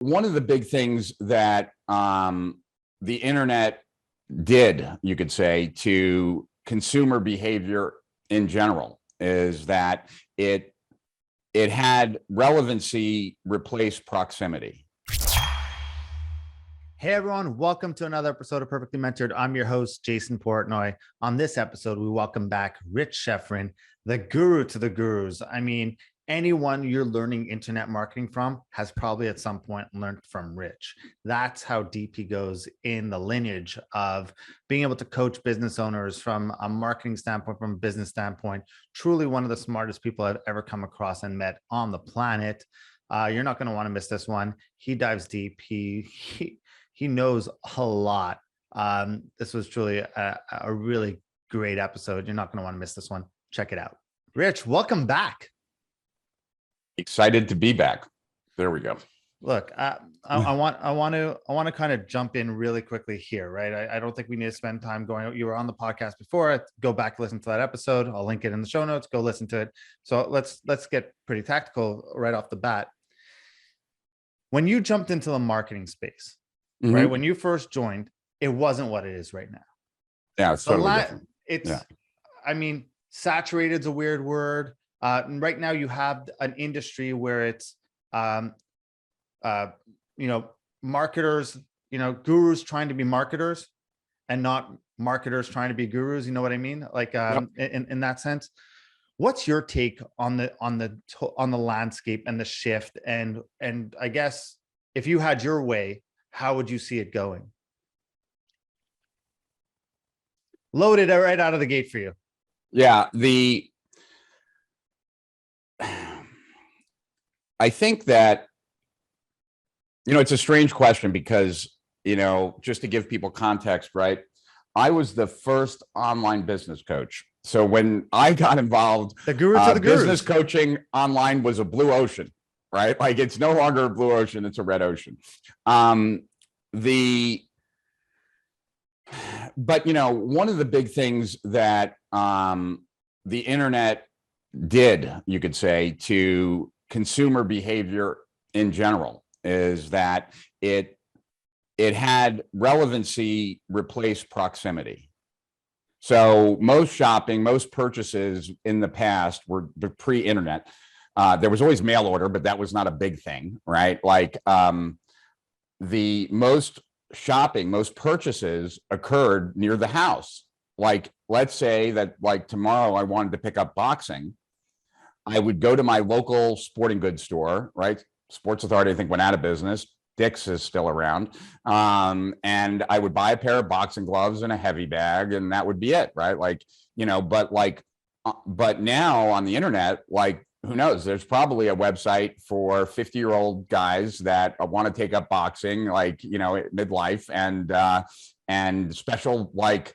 one of the big things that the internet did, you could say, to consumer behavior in general is that it had relevancy replace proximity. Hey everyone, welcome to another episode of Perfectly Mentored. I'm your host, Jason Portnoy. On this episode, we welcome back Rich Schefren, the guru to the gurus. I mean, anyone you're learning internet marketing from has probably at some point learned from Rich. That's how deep he goes in the lineage of being able to coach business owners from a marketing standpoint, from a business standpoint. Truly one of the smartest people I've ever come across and met on the planet. You're not going to want to miss this one. He dives deep. He knows a lot. This was truly a really great episode. You're not going to want to miss this one. Check it out. Rich, welcome back. Excited to be back. There we go. Look, I want to kind of jump in really quickly here, right? I don't think we need to spend time going. You were on the podcast before. Go back, listen to that episode. I'll link it in the show notes. Go listen to it. So let's get pretty tactical right off the bat. When you jumped into the marketing space, right? When you first joined, it wasn't what it is right now. Yeah, it's totally different. I mean, saturated is a weird word. Right now you have an industry where it's, marketers, gurus trying to be marketers and not marketers trying to be gurus. You know what I mean? Like, in that sense, what's your take on the landscape and the shift? And I guess if you had your way, how would you see it going? Loaded right out of the gate for you. Yeah, I think that, it's a strange question because, just to give people context, right? I was the first online business coach. So when I got involved, the guru to the business coaching online was a blue ocean, right? Like it's no longer a blue ocean, it's a red ocean. But one of the big things that the internet did, you could say, to consumer behavior in general is that it had relevancy replace proximity. So most shopping, most purchases in the past were pre-internet. There was always mail order, but that was not a big thing, right? Like the most shopping, most purchases occurred near the house. Like, let's say that like tomorrow I wanted to pick up boxing. I would go to my local sporting goods store, right? Sports Authority, I think, went out of business. Dick's is still around. And I would buy a pair of boxing gloves and a heavy bag, and that would be it, right? Like, but now on the internet, like, who knows? There's probably a website for 50-year-old guys that want to take up boxing, like, midlife and special, like,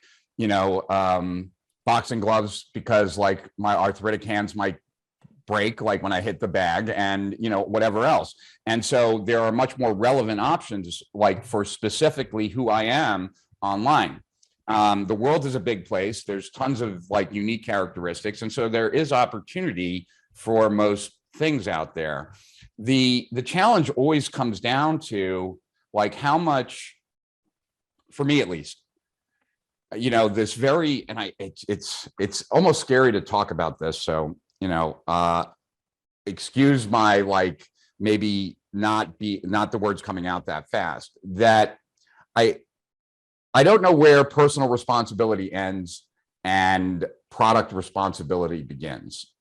boxing gloves because like my arthritic hands might break like when I hit the bag and whatever else. And so there are much more relevant options like for specifically who I am online. The world is a big place. There's tons of like unique characteristics. And so there is opportunity for most things out there. The challenge always comes down to like how much, for me at least, this very, and it's almost scary to talk about this. So, excuse my, like, maybe not the words coming out that fast, that I don't know where personal responsibility ends and product responsibility begins.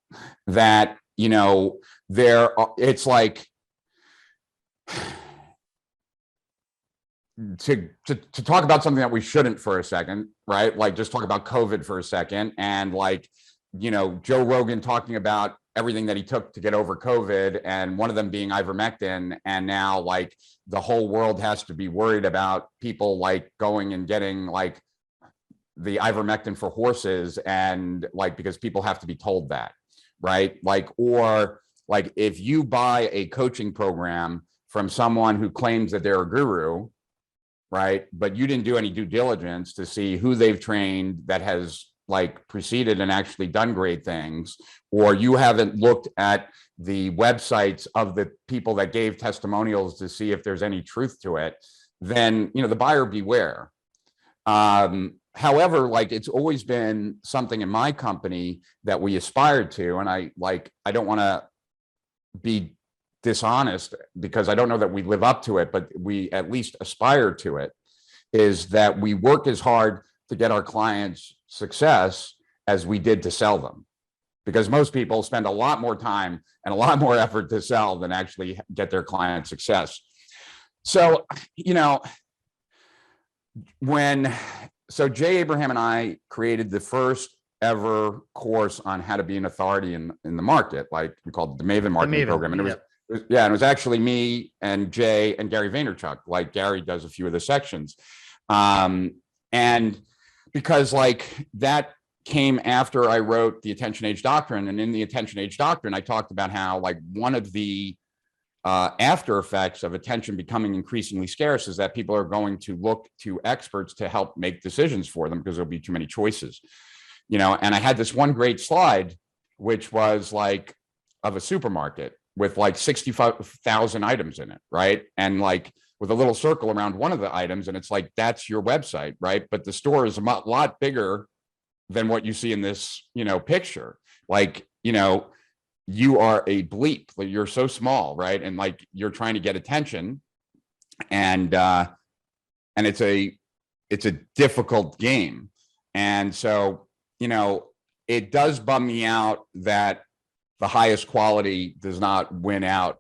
That, it's like, to talk about something that we shouldn't for a second, right? Like just talk about COVID for a second. And like, Joe Rogan talking about everything that he took to get over COVID, and one of them being ivermectin. And now like the whole world has to be worried about people like going and getting like the ivermectin for horses, and like, because people have to be told that, right? Like, or like if you buy a coaching program from someone who claims that they're a guru, right? But you didn't do any due diligence to see who they've trained that has like proceeded and actually done great things, or you haven't looked at the websites of the people that gave testimonials to see if there's any truth to it, then, you know, the buyer beware. However, like it's always been something in my company that we aspired to. And I don't want to be dishonest because I don't know that we live up to it, but we at least aspire to it, is that we work as hard to get our clients success as we did to sell them. Because most people spend a lot more time and a lot more effort to sell than actually get their client success. So, you know, so Jay Abraham and I created the first ever course on how to be an authority in the market, like we called it the Maven Marketing Program. And it was actually me and Jay and Gary Vaynerchuk. Like Gary does a few of the sections. And because like that came after I wrote the Attention Age Doctrine, and in the Attention Age Doctrine, I talked about how like one of the after effects of attention becoming increasingly scarce is that people are going to look to experts to help make decisions for them because there'll be too many choices, you know. And I had this one great slide, which was like of a supermarket with like 65,000 items in it, right? And like with a little circle around one of the items, and it's like, that's your website, right? But the store is a lot bigger than what you see in this, you know, picture. Like, you know, you are a bleep, like you're so small, right? And like you're trying to get attention, and it's a difficult game. And so, you know, it does bum me out that the highest quality does not win out,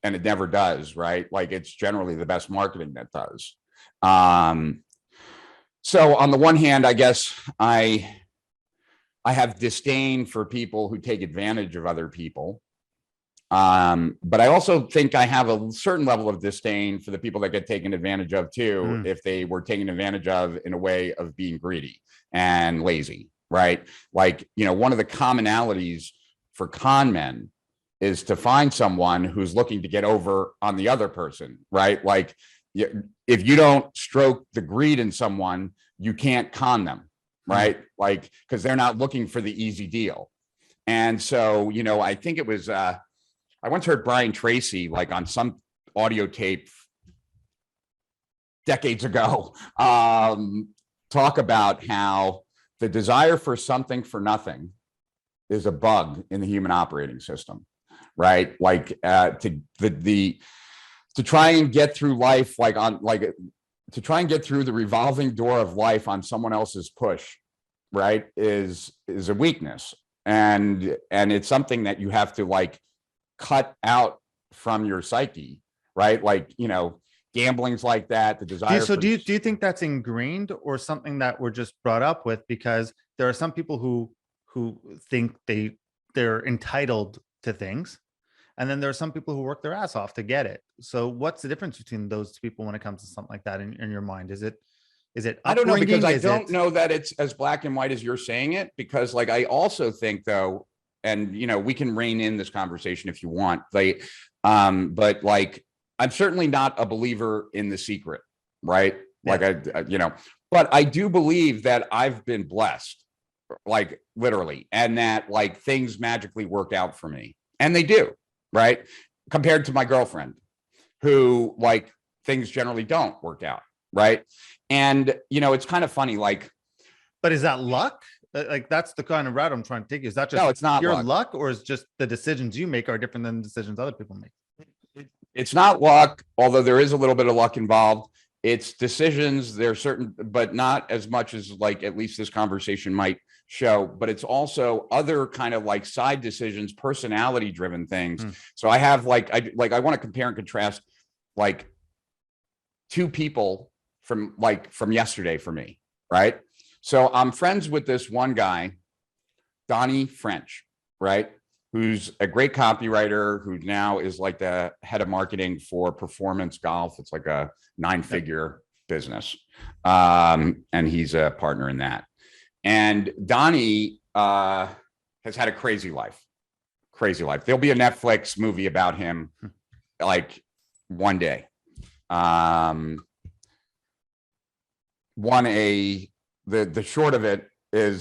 and it never does, right? Like it's generally the best marketing that does. So on the one hand, I guess I have disdain for people who take advantage of other people. But I also think I have a certain level of disdain for the people that get taken advantage of too, if they were taken advantage of in a way of being greedy and lazy, right? Like, you know, one of the commonalities for con men is to find someone who's looking to get over on the other person, right? Like if you don't stroke the greed in someone, you can't con them, right? Like, because they're not looking for the easy deal. And so, you know, I think it was, I once heard Brian Tracy, like on some audio tape decades ago, talk about how the desire for something for nothing is a bug in the human operating system, right? Like to try and get through life, like on like to try and get through the revolving door of life on someone else's push, right, is a weakness. And it's something that you have to like cut out from your psyche, right? Like, you know, gambling's like that, the desire. Do you think that's ingrained or something that we're just brought up with? Because there are some people who think they're entitled to things, and then there are some people who work their ass off to get it. So what's the difference between those two people when it comes to something like that in your mind? Is it I don't know, because I don't know that it's as black and white as you're saying it, because like I also think though, and you know, we can rein in this conversation if you want, like but like I'm certainly not a believer in The Secret, right? Like I you know, but I do believe that I've been blessed, like literally, and that like things magically work out for me, and they do, right? Compared to my girlfriend, who like things generally don't work out, right? And you know, it's kind of funny, like, but is that luck? Like that's the kind of route I'm trying to take. Is that just no, it's not pure luck, or is just the decisions you make are different than the decisions other people make? It's not luck, although there is a little bit of luck involved. It's decisions. There are certain, but not as much as like at least this conversation might show, but it's also other kind of like side decisions, personality driven things. So I have like, I want to compare and contrast like two people from yesterday for me, right? So I'm friends with this one guy, Donnie French, right? Who's a great copywriter, who now is like the head of marketing for Performance Golf. It's like a 9-figure business. And he's a partner in that. And Donnie has had a crazy life. There'll be a Netflix movie about him like one day. The short of it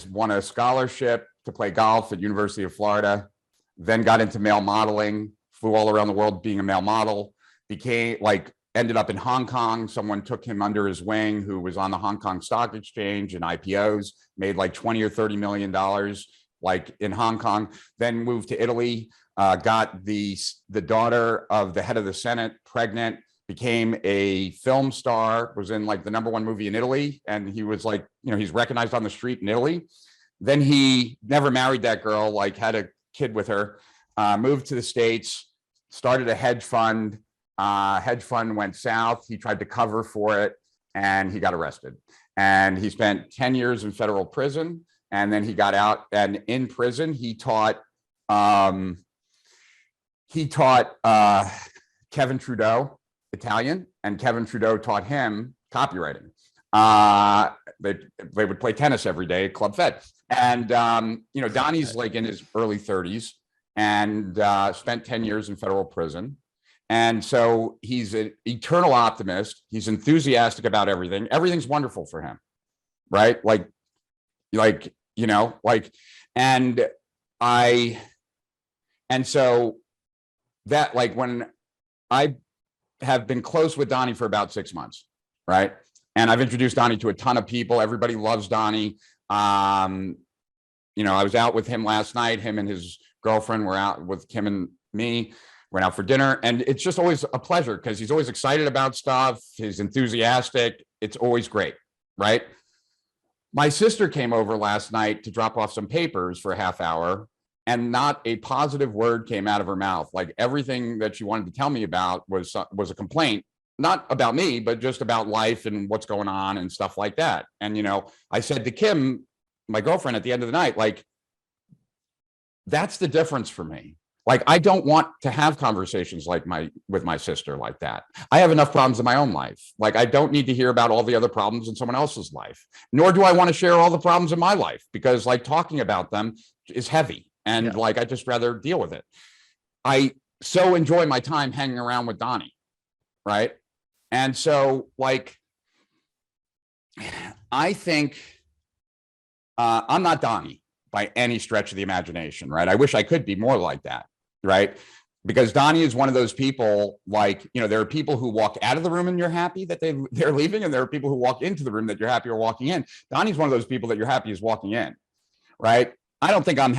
won a scholarship to play golf at University of Florida, then got into male modeling, flew all around the world being a male model, ended up in Hong Kong. Someone took him under his wing who was on the Hong Kong Stock Exchange and IPOs, made like 20 or $30 million like in Hong Kong, then moved to Italy, got the daughter of the head of the Senate pregnant, became a film star, was in like the #1 movie in Italy. And he was like, he's recognized on the street in Italy. Then he never married that girl, like had a kid with her, moved to the States, started a hedge fund. Hedge fund went south. He tried to cover for it and he got arrested. And he spent 10 years in federal prison. And then he got out, and in prison, he taught Kevin Trudeau Italian, and Kevin Trudeau taught him copywriting. They would play tennis every day at Club Fed. And, Donnie's like in his early 30s and spent 10 years in federal prison. And so he's an eternal optimist. He's enthusiastic about everything. Everything's wonderful for him, right? And so that, like, when I have been close with Donnie for about 6 months, right? And I've introduced Donnie to a ton of people. Everybody loves Donnie. I was out with him last night. Him and his girlfriend were out with Kim and me. Went out for dinner, and it's just always a pleasure because he's always excited about stuff. He's enthusiastic. It's always great, right? My sister came over last night to drop off some papers for a half hour, and not a positive word came out of her mouth. Like, everything that she wanted to tell me about was a complaint, not about me, but just about life and what's going on and stuff like that. And, I said to Kim, my girlfriend, at the end of the night, like, that's the difference for me. Like, I don't want to have conversations with my sister like that. I have enough problems in my own life. Like, I don't need to hear about all the other problems in someone else's life, nor do I want to share all the problems in my life, because like talking about them is heavy. And I just rather deal with it. I so enjoy my time hanging around with Donnie. Right. And so I think I'm not Donnie by any stretch of the imagination. Right. I wish I could be more like that. Right. Because Donnie is one of those people, there are people who walk out of the room and you're happy that they're leaving. And there are people who walk into the room that you're happy are walking in. Donnie's one of those people that you're happy is walking in. Right. I don't think I'm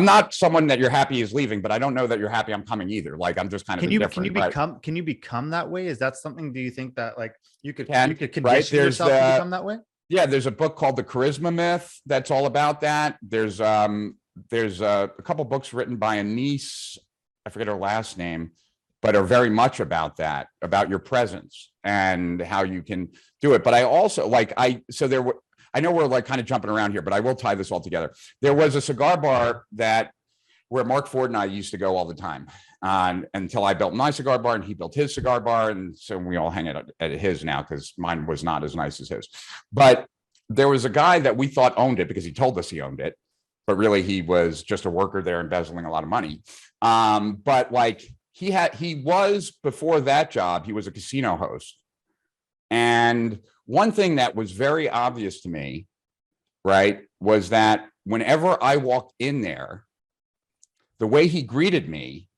not someone that you're happy is leaving, but I don't know that you're happy I'm coming either. Like, I'm just kind of indifferent. Can you become that way? Is that something, do you think that you could condition right? yourself to become that way? Yeah. There's a book called The Charisma Myth. That's all about that. There's a couple books written by a niece, I forget her last name, but are very much about that, about your presence and how you can do it. But I also I know we're kind of jumping around here, but I will tie this all together. There was a cigar bar where Mark Ford and I used to go all the time until I built my cigar bar and he built his cigar bar. And so we all hang out at his now because mine was not as nice as his. But there was a guy that we thought owned it because he told us he owned it, but really he was just a worker there embezzling a lot of money. But he was, before that job, he was a casino host. And one thing that was very obvious to me, right, was that whenever I walked in there, the way he greeted me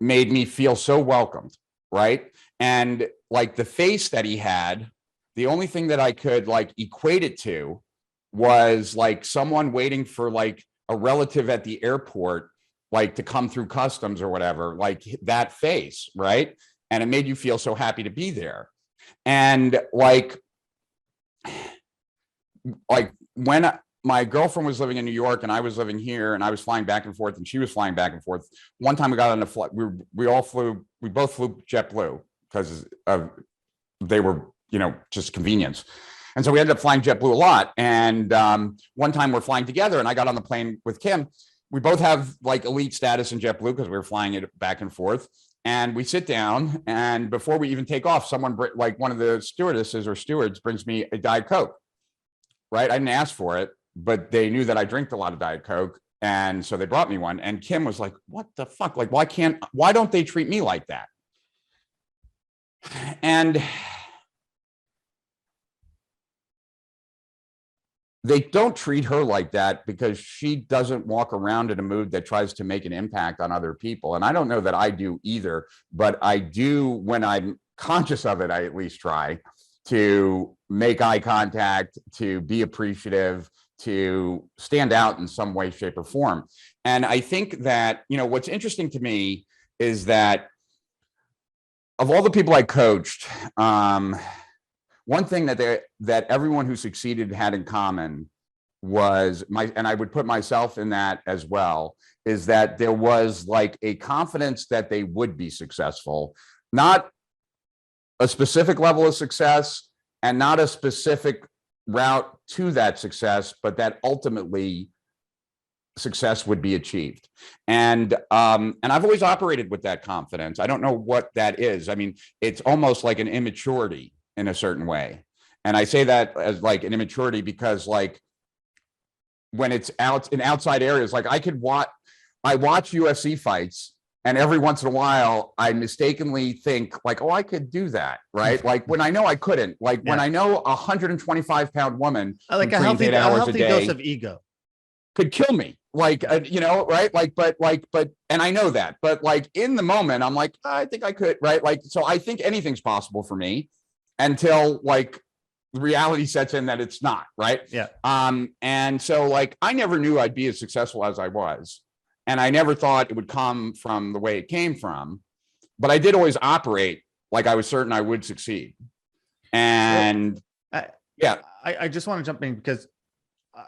made me feel so welcomed, right? And the face that he had, the only thing that I could equate it to was someone waiting for a relative at the airport, to come through customs or whatever, that face, right? And it made you feel so happy to be there. And when my girlfriend was living in New York and I was living here and I was flying back and forth and she was flying back and forth, one time we got on a flight, we both flew JetBlue because they were, just convenience. And so we ended up flying JetBlue a lot. And one time we're flying together and I got on the plane with Kim. We both have elite status in JetBlue because we were flying it back and forth. And we sit down, and before we even take off, someone one of the stewardesses or stewards brings me a Diet Coke. Right? I didn't ask for it, but they knew that I drink a lot of Diet Coke, and so they brought me one. And Kim was like, "What the fuck? Why don't they treat me like that?" And they don't treat her like that because she doesn't walk around in a mood that tries to make an impact on other people. And I don't know that I do either, but I do, when I'm conscious of it, I at least try to make eye contact, to be appreciative, to stand out in some way, shape, or form. And I think that, what's interesting to me is that of all the people I coached, one thing that everyone who succeeded had in common was and I would put myself in that as well, is that there was like a confidence that they would be successful, not a specific level of success and not a specific route to that success, but that ultimately success would be achieved. And I've always operated with that confidence. I don't know what that is. I mean, it's almost like an immaturity in a certain way. And I say that as like an immaturity because like when it's out in outside areas, like I watch UFC fights, and every once in a while I mistakenly think like, oh, I could do that, right? Like when I know I couldn't, like when I know a 125-pound woman like a healthy dose of ego could kill me, like right? But and I know that, but like in the moment I'm like, I think I could, right? Like, so I think anything's possible for me until like reality sets in that it's not, right? Yeah. And so like I never knew I'd be as successful as I was, and I never thought it would come from the way it came from, but I did always operate like I was certain I would succeed. And I just want to jump in because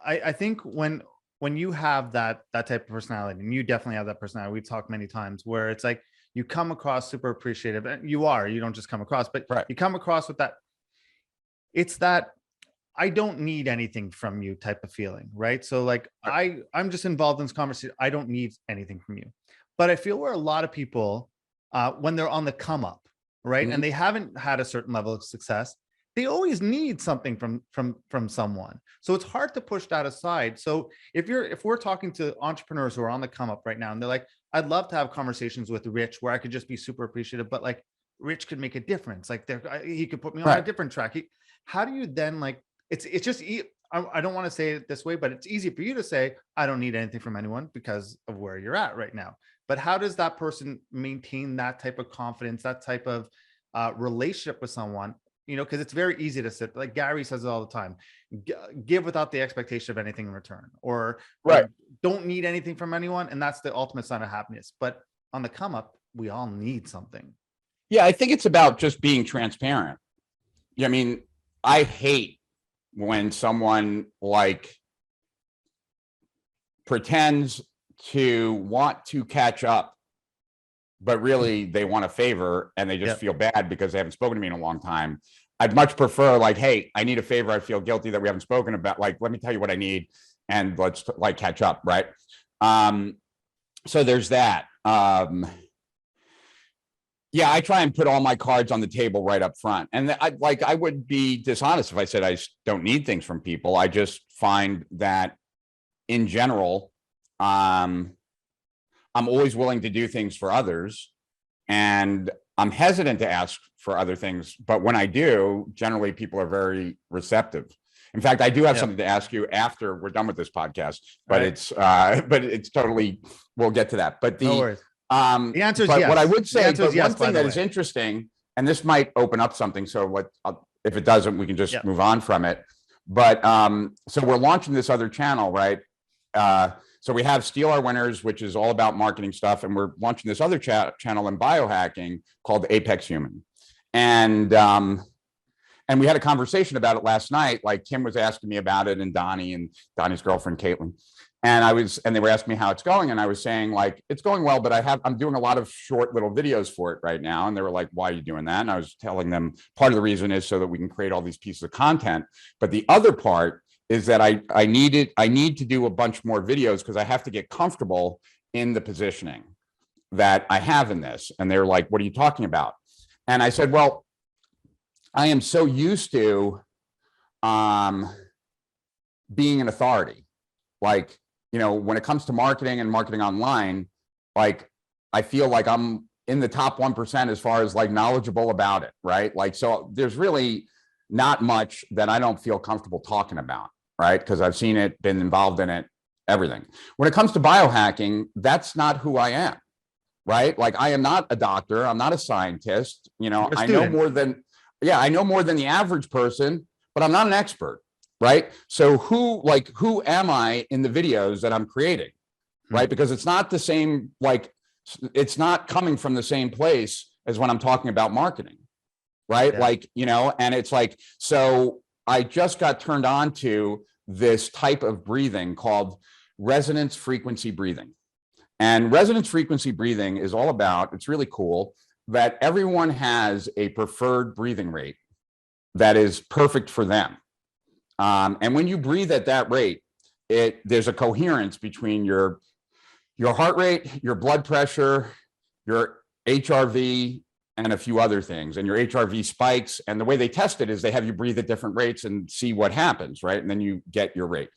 I think when you have that type of personality, and you definitely have that personality, we've talked many times where it's like you come across super appreciative, and you don't just come across, but you come across with that. It's that I don't need anything from you type of feeling, right? So like I'm just involved in this conversation. I don't need anything from you. But I feel where a lot of people, when they're on the come up, right, and they haven't had a certain level of success, they always need something from someone. So it's hard to push that aside. So if we're talking to entrepreneurs who are on the come up right now, and they're like, I'd love to have conversations with Rich where I could just be super appreciative, but like Rich could make a difference. Like he could put me on a different track. How do you then like, it's just, I don't want to say it this way, but it's easy for you to say, I don't need anything from anyone because of where you're at right now. But how does that person maintain that type of confidence, that type of relationship with someone? Because it's very easy to sit, like Gary says it all the time, give without the expectation of anything in return, or don't need anything from anyone. And that's the ultimate sign of happiness. But on the come up, we all need something. Yeah, I think it's about just being transparent. I mean, I hate when someone like pretends to want to catch up, but really they want a favor and they just feel bad because they haven't spoken to me in a long time. I'd much prefer like, hey, I need a favor. I feel guilty that we haven't spoken about, like, let me tell you what I need and let's like catch up. Right. So there's that. Yeah, I try and put all my cards on the table right up front. And I would be dishonest if I said I don't need things from people. I just find that in general, I'm always willing to do things for others, and I'm hesitant to ask for other things. But when I do, generally people are very receptive. In fact, I do have something to ask you after we're done with this podcast, but it's totally, we'll get to that. But no worries. The answer is yes. What I would say, but one thing that is interesting, and this might open up something. So if it doesn't, we can just move on from it. But so we're launching this other channel, right? So we have Steal Our Winners, which is all about marketing stuff. And we're launching this other channel in biohacking called Apex Human. And we had a conversation about it last night. Like Kim was asking me about it, and Donnie's girlfriend, Caitlin. And they were asking me how it's going. And I was saying like, it's going well, but I'm doing a lot of short little videos for it right now. And they were like, why are you doing that? And I was telling them part of the reason is so that we can create all these pieces of content. But the other part is that I need to do a bunch more videos because I have to get comfortable in the positioning that I have in this. And they're like, what are you talking about? And I said, well, I am so used to being an authority. Like, when it comes to marketing and marketing online, like I feel like I'm in the top 1% as far as like knowledgeable about it, right? Like, so there's really not much that I don't feel comfortable talking about, right? Because I've seen it, been involved in it, everything. When it comes to biohacking, that's not who I am, right? Like I am not a doctor. I'm not a scientist. You know, I know more than, I know more than the average person, but I'm not an expert, right? So who am I in the videos that I'm creating, right? Because it's not the same, like, it's not coming from the same place as when I'm talking about marketing, right? Yeah. Like, you know, and it's like, so I just got turned on to this type of breathing called resonance frequency breathing. And resonance frequency breathing is all about, it's really cool that everyone has a preferred breathing rate that is perfect for them. And when you breathe at that rate, there's a coherence between your heart rate, your blood pressure, your HRV, and a few other things. And your HRV spikes. And the way they test it is they have you breathe at different rates and see what happens, right? And then you get your rate.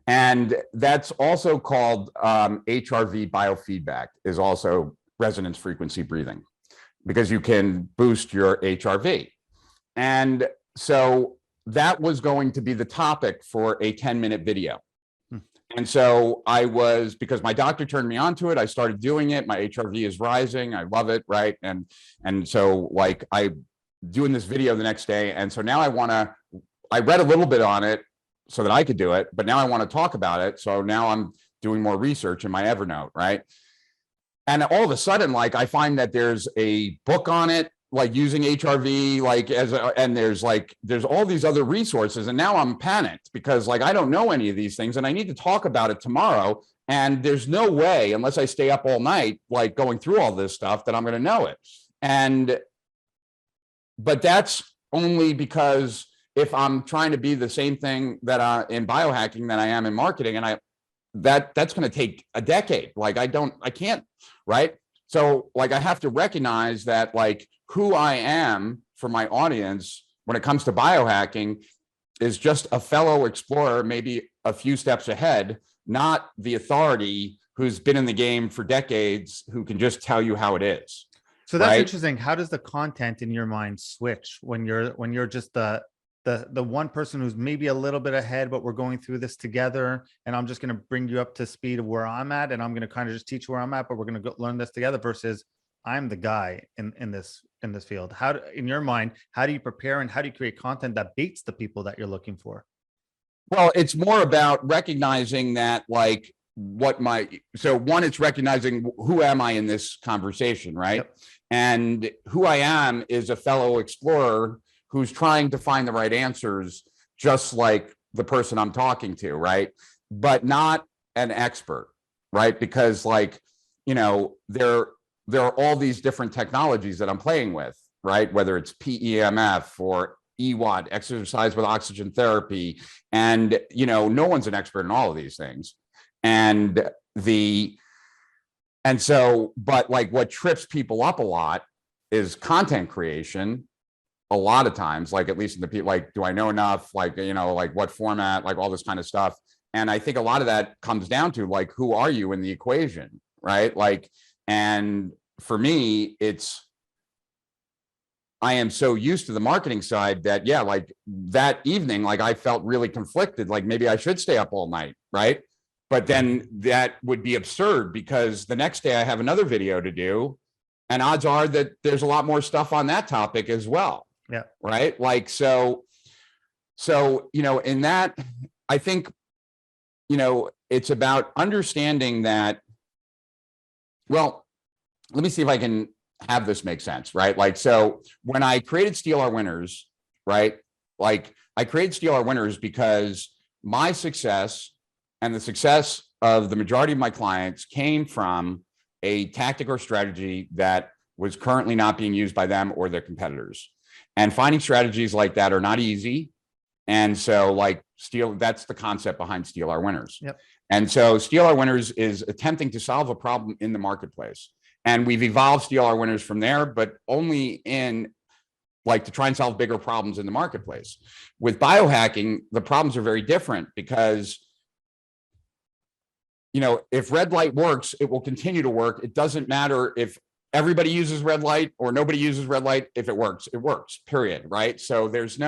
And that's also called HRV biofeedback, is also resonance frequency breathing, because you can boost your HRV. And so that was going to be the topic for a 10-minute video. And so because my doctor turned me on to it, I started doing it. My HRV is rising. I love it, right? And so like I doing this video the next day. And so now I read a little bit on it so that I could do it, but now I want to talk about it. So now I'm doing more research in my Evernote, right? And all of a sudden, like I find that there's a book on it, like using HRV, like and there's all these other resources. And now I'm panicked because like, I don't know any of these things and I need to talk about it tomorrow. And there's no way, unless I stay up all night, like going through all this stuff, that I'm going to know it. But that's only because if I'm trying to be the same thing that in biohacking that I am in marketing, and that's going to take a decade. Like I can't, right? So like, I have to recognize that like who I am for my audience when it comes to biohacking is just a fellow explorer, maybe a few steps ahead, not the authority who's been in the game for decades, who can just tell you how it is. So that's right? interesting. How does the content in your mind switch when you're just the one person who's maybe a little bit ahead, but we're going through this together, and I'm just going to bring you up to speed of where I'm at, and I'm going to kind of just teach where I'm at, but we're going to learn this together, versus I'm the guy in this field. In your mind, how do you prepare and how do you create content that beats the people that you're looking for? Well, it's more about recognizing that, like, one, it's recognizing who am I in this conversation, right? Yep. And who I am is a fellow explorer who's trying to find the right answers, just like the person I'm talking to, right? But not an expert, right? Because like, you know, there are all these different technologies that I'm playing with, right? Whether it's PEMF or EWOT, exercise with oxygen therapy. And, you know, no one's an expert in all of these things. But like what trips people up a lot is content creation. A lot of times, like at least in the people, like, do I know enough? Like, you know, like what format, like all this kind of stuff. And I think a lot of that comes down to like, who are you in the equation, right? Like, and for me, I am so used to the marketing side that, yeah, like that evening, like I felt really conflicted. Like maybe I should stay up all night, right? But then that would be absurd because the next day I have another video to do, and odds are that there's a lot more stuff on that topic as well. Yeah. Right. Like, so, you know, in that, I think, you know, it's about understanding that, well, let me see if I can have this make sense, right? Like, so when I created Steal Our Winners, right? Like I created Steal Our Winners because my success and the success of the majority of my clients came from a tactic or strategy that was currently not being used by them or their competitors. And finding strategies like that are not easy. And so like that's the concept behind Steal Our Winners. Yep. And so Steal Our Winners is attempting to solve a problem in the marketplace. And we've evolved Steal Our Winners from there, but only in like to try and solve bigger problems in the marketplace. With biohacking, the problems are very different because, you know, if red light works, it will continue to work. It doesn't matter if everybody uses red light or nobody uses red light. If it works, period. Right. So there's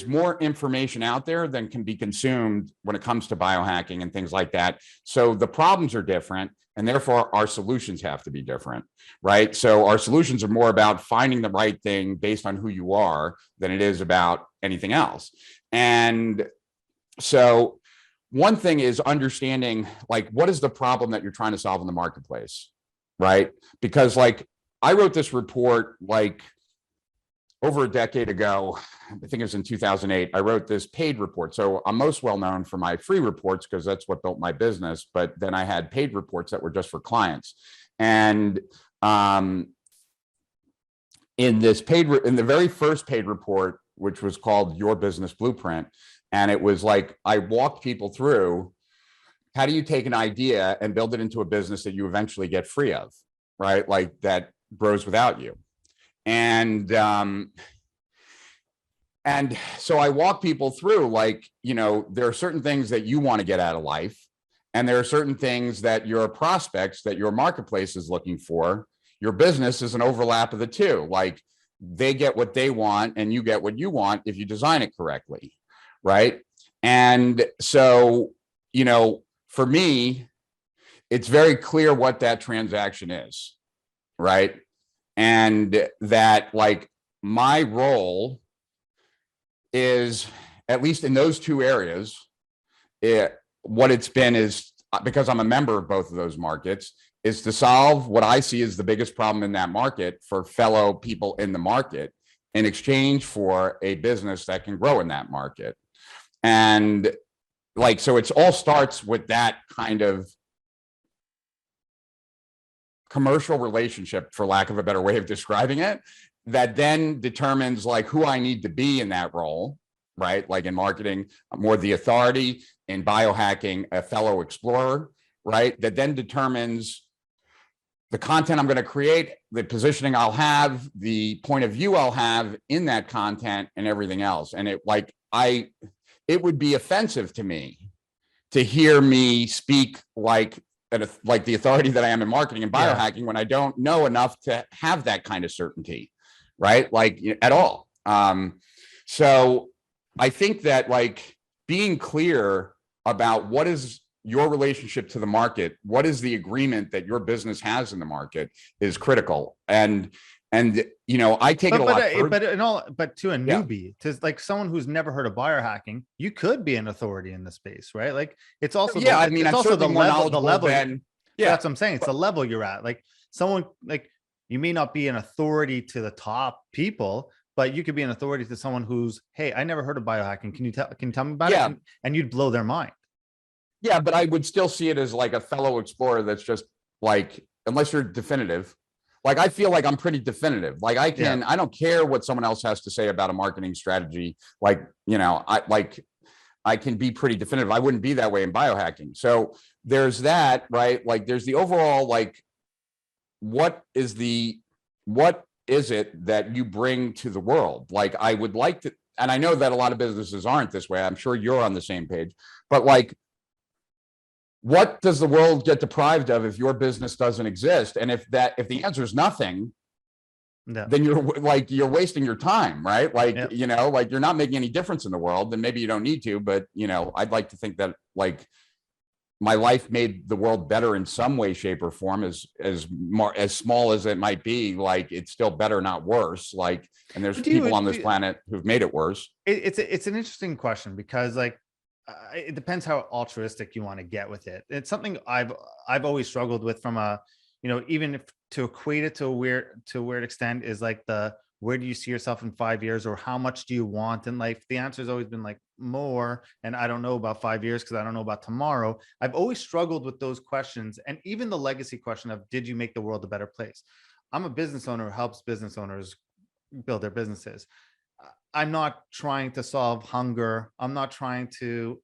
more information out there than can be consumed when it comes to biohacking and things like that. So the problems are different, and therefore our solutions have to be different. Right. So our solutions are more about finding the right thing based on who you are than it is about anything else. And so one thing is understanding, like, what is the problem that you're trying to solve in the marketplace? Right. Because like I wrote this report like over a decade ago. I think it was in 2008. I wrote this paid report. So I'm most well known for my free reports because that's what built my business. But then I had paid reports that were just for clients. And in the very first paid report, which was called Your Business Blueprint, and it was like I walked people through, how do you take an idea and build it into a business that you eventually get free of, right? Like that grows without you. And so I walk people through, like, there are certain things that you want to get out of life, and there are certain things that your prospects, that your marketplace is looking for. Your business is an overlap of the two. Like they get what they want and you get what you want if you design it correctly, right? And so, for me, it's very clear what that transaction is, right? And that, like, my role is, at least in those two areas, what it's been is, because I'm a member of both of those markets, is to solve what I see as the biggest problem in that market for fellow people in the market in exchange for a business that can grow in that market. And like, so it's all starts with that kind of commercial relationship, for lack of a better way of describing it, that then determines like who I need to be in that role, right? Like in marketing, more the authority; in biohacking, a fellow explorer, right? That then determines the content I'm going to create, the positioning I'll have, the point of view I'll have in that content, and everything else. And it would be offensive to me to hear me speak like the authority that I am in marketing and biohacking when I don't know enough to have that kind of certainty, right? Like at all. So I think that, like, being clear about what is your relationship to the market, what is the agreement that your business has in the market, is critical. And I take it a lot further. But to a newbie, to like someone who's never heard of biohacking, you could be an authority in the space, right? Like it's also it's also the level. That's what I'm saying. It's the level you're at. Like someone, like, you may not be an authority to the top people, but you could be an authority to someone who's, hey, I never heard of biohacking. Can you tell me about it? And you'd blow their mind. Yeah, but I would still see it as like a fellow explorer that's just like, unless you're definitive. Like, I feel like I'm pretty definitive. Like I don't care what someone else has to say about a marketing strategy. Like, I can be pretty definitive. I wouldn't be that way in biohacking. So there's that, right? Like there's the overall, like, what is it that you bring to the world? Like, I would like to, and I know that a lot of businesses aren't this way. I'm sure you're on the same page, but like, what does the world get deprived of if your business doesn't exist? And if the answer is nothing, then you're wasting your time, right? Like, like you're not making any difference in the world, then maybe you don't need to, but I'd like to think that, like, my life made the world better in some way, shape, or form, as small as it might be. Like, it's still better, not worse. Like, and there's people on this planet who've made it worse. It's an interesting question, because like, it depends how altruistic you want to get with it. It's something I've always struggled with, from a, even if to equate it to where it extent is like where do you see yourself in 5 years, or how much do you want in life? The answer has always been like more. And I don't know about 5 years because I don't know about tomorrow. I've always struggled with those questions. And even the legacy question of, did you make the world a better place? I'm a business owner who helps business owners build their businesses. I'm not trying to solve hunger. I'm not trying to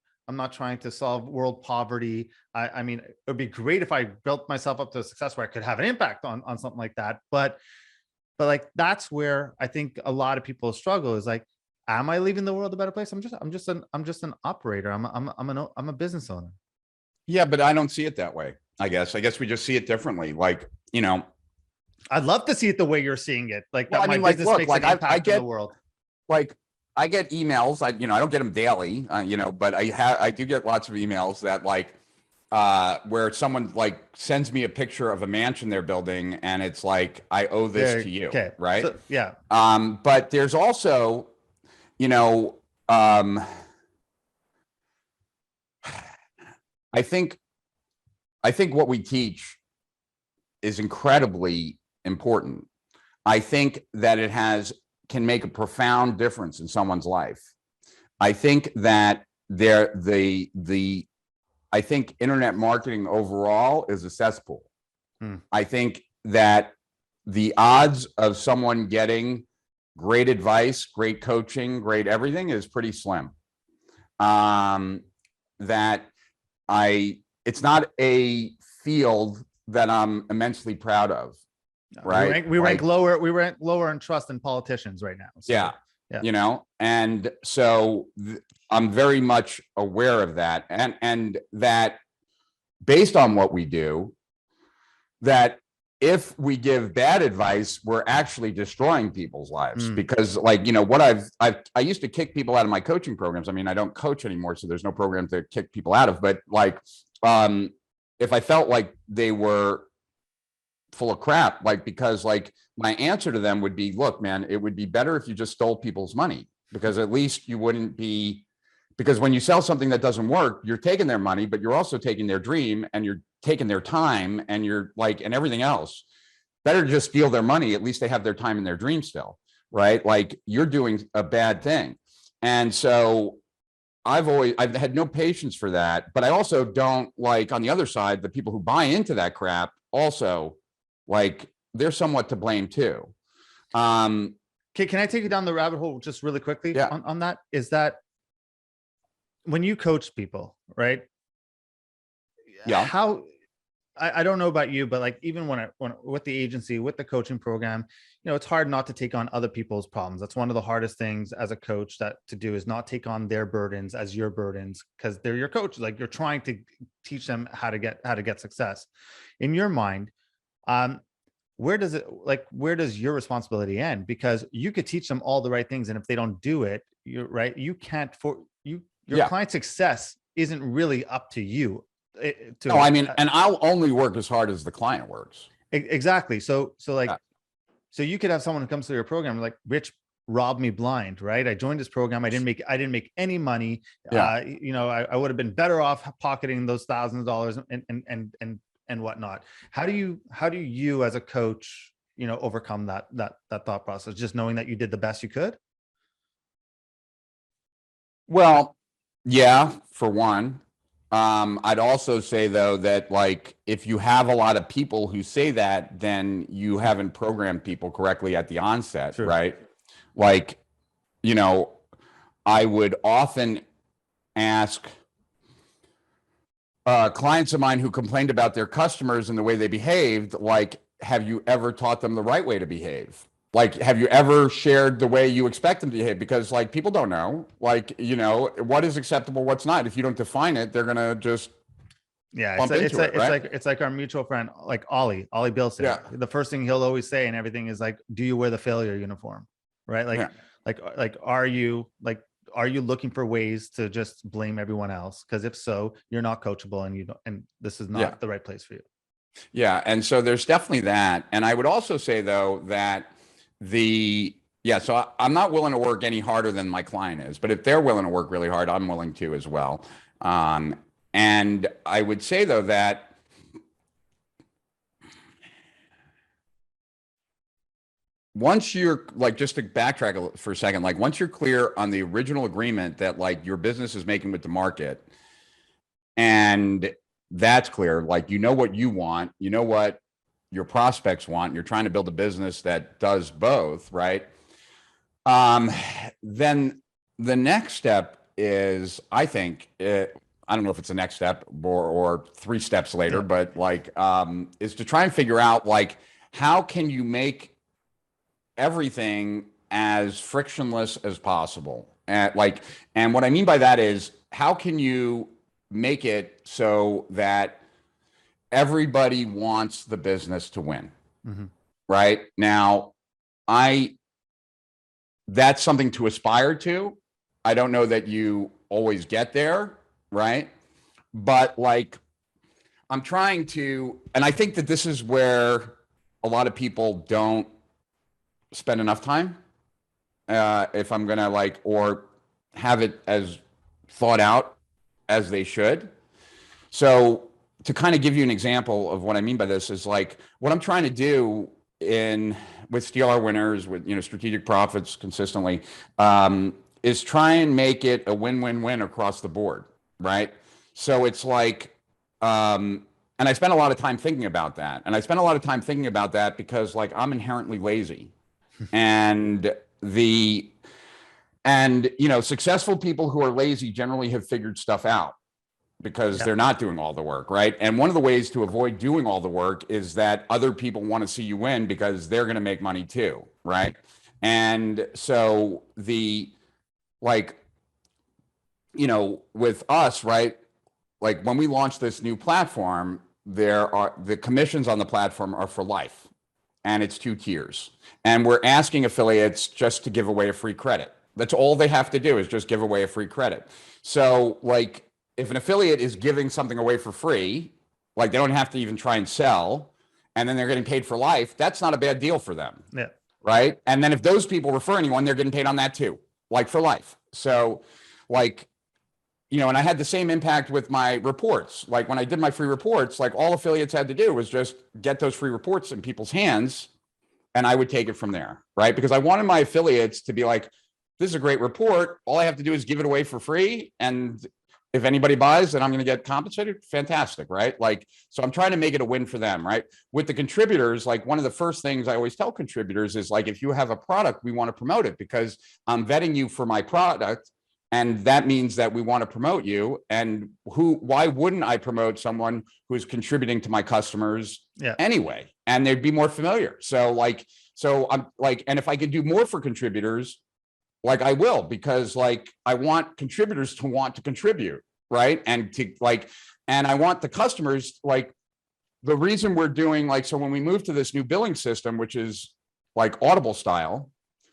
solve world poverty. I mean, it would be great if I built myself up to a success where I could have an impact on something like that. But like, that's where I think a lot of people struggle, is like, am I leaving the world a better place? I'm just an operator. I'm a business owner. Yeah, but I don't see it that way. I guess we just see it differently. Like, I'd love to see it the way you're seeing it. Like Well, that I my mean, like, business look, makes like an I impact in get the world. like I get emails. I don't get them daily, but I do get lots of emails that like where someone like sends me a picture of a mansion they're building, and it's like, I owe this to you, Okay. right? So yeah. But there's also, you know, um, I think what we teach is incredibly important. I think that can make a profound difference in someone's life. I think that I think internet marketing overall is a cesspool. I think that the odds of someone getting great advice, great coaching, great everything is pretty slim. That it's not a field that I'm immensely proud of. Right. We rank lower. We rank lower in trust than politicians right now. So, yeah. Yeah. And so I'm very much aware of that. And that based on what we do, that if we give bad advice, we're actually destroying people's lives. Because like, what I used to kick people out of my coaching programs. I mean, I don't coach anymore, so there's no program to kick people out of, but like, if I felt like they were full of crap, like, because like my answer to them would be, look, man, it would be better if you just stole people's money, because at least you wouldn't be, because when you sell something that doesn't work, you're taking their money, but you're also taking their dream, and you're taking their time, and you're like, and everything else. Better to just steal their money. At least they have their time and their dream still, right? Like, you're doing a bad thing. And so I've had no patience for that, but I also don't like, on the other side, the people who buy into that crap also, like, they're somewhat to blame too. Can I take you down the rabbit hole just really quickly on that? Is that when you coach people, right? Yeah. How, I don't know about you, but like, even when with the agency, with the coaching program, it's hard not to take on other people's problems. That's one of the hardest things as a coach to do, is not take on their burdens as your burdens, because they're your coach. Like, you're trying to teach them how to get success. In your mind, where does your responsibility end? Because you could teach them all the right things, and if they don't do it, you're right. You can't your client's success isn't really up to you. No, I mean, and I'll only work as hard as the client works. Exactly. So you could have someone who comes through your program like, Rich robbed me blind, right? I joined this program. I didn't make any money. I would have been better off pocketing those thousands of dollars and whatnot. How do you as a coach, overcome that thought process, just knowing that you did the best you could? Well, yeah, for one. I'd also say though that, like, if you have a lot of people who say that, then you haven't programmed people correctly at the onset, True. Right? Like, I would often ask clients of mine who complained about their customers and the way they behaved, like, have you ever taught them the right way to behave? Like, have you ever shared the way you expect them to behave? Because like, people don't know, like, what is acceptable, what's not. If you don't define it, they're going to just it's like our mutual friend, like Ollie Bilson. Yeah. The first thing he'll always say and everything is like, do you wear the failure uniform? Right? Like, are you looking for ways to just blame everyone else? Because if so, you're not coachable, and this is not the right place for you. Yeah. And so there's definitely that. And I would also say though that so I'm not willing to work any harder than my client is, but if they're willing to work really hard, I'm willing to as well. And I would say though that once you're like, just to backtrack for a second, like, once you're clear on the original agreement that like your business is making with the market, and that's clear, like, what you want, what your prospects want, you're trying to build a business that does both, right? Then the next step is, I think, I don't know if it's the next step or 3 steps later, but like, is to try and figure out, like, how can you make everything as frictionless as possible? And what I mean by that is, how can you make it so that everybody wants the business to win? right? Now, that's something to aspire to. I don't know that you always get there, right? But like, I'm trying to, and I think that this is where a lot of people don't spend enough time, if I'm gonna like, or have it as thought out as they should. So to kind of give you an example of what I mean by this is like, what I'm trying to do with SDR winners, with, strategic profits consistently, is try and make it a win-win-win across the board, right? So it's like, and I spend a lot of time thinking about that. And I spend a lot of time thinking about that because like I'm inherently lazy. and successful people who are lazy generally have figured stuff out because they're not doing all the work, right? And one of the ways to avoid doing all the work is that other people want to see you win because they're going to make money too, right? And so with us, right? Like when we launch this new platform, the commissions on the platform are for life, and it's 2 tiers. And we're asking affiliates just to give away a free credit. That's all they have to do is just give away a free credit. So like if an affiliate is giving something away for free, like they don't have to even try and sell, and then they're getting paid for life, that's not a bad deal for them. Yeah. Right. And then if those people refer anyone, they're getting paid on that too, like for life. So like, and I had the same impact with my reports. Like when I did my free reports, like all affiliates had to do was just get those free reports in people's hands, and I would take it from there, right? Because I wanted my affiliates to be like, this is a great report. All I have to do is give it away for free. And if anybody buys, then I'm going to get compensated. Fantastic, right? Like, so I'm trying to make it a win for them, right? With the contributors, like one of the first things I always tell contributors is like, if you have a product, we want to promote it because I'm vetting you for my product. And that means that we want to promote you. And why wouldn't I promote someone who's contributing to my customers anyway? And they'd be more familiar. So I'm like, and if I could do more for contributors, like I will, because like I want contributors to want to contribute, right? And I want the customers, like the reason we're doing so when we move to this new billing system, which is like Audible style,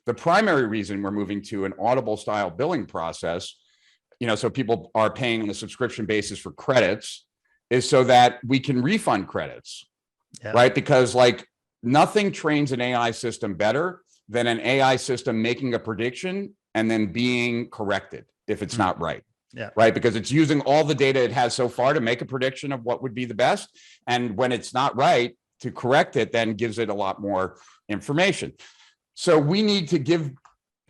the primary reason we're moving to an Audible style billing process, so people are paying on a subscription basis for credits, is so that we can refund credits, right? Because like nothing trains an AI system better than an AI system making a prediction and then being corrected if it's not right. Yeah. Right. Because it's using all the data it has so far to make a prediction of what would be the best. And when it's not right, to correct it then gives it a lot more information. So we need to give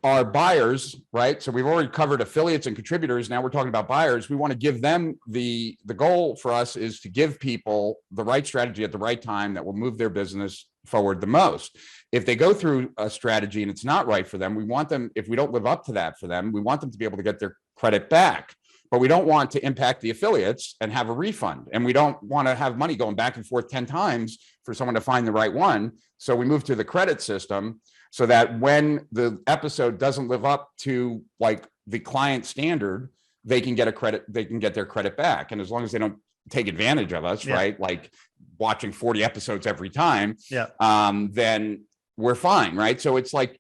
our buyers, right? So we've already covered affiliates and contributors. Now we're talking about buyers. We want to give them the goal for us is to give people the right strategy at the right time that will move their business forward the most. If they go through a strategy and it's not right for them, we want them, if we don't live up to that for them, we want them to be able to get their credit back. But we don't want to impact the affiliates and have a refund. And we don't want to have money going back and forth 10 times for someone to find the right one. So we move to the credit system so that when the episode doesn't live up to like the client standard, they can get a credit, they can get their credit back. And as long as they don't take advantage of us, right? Like watching 40 episodes every time, then we're fine, right? So it's like,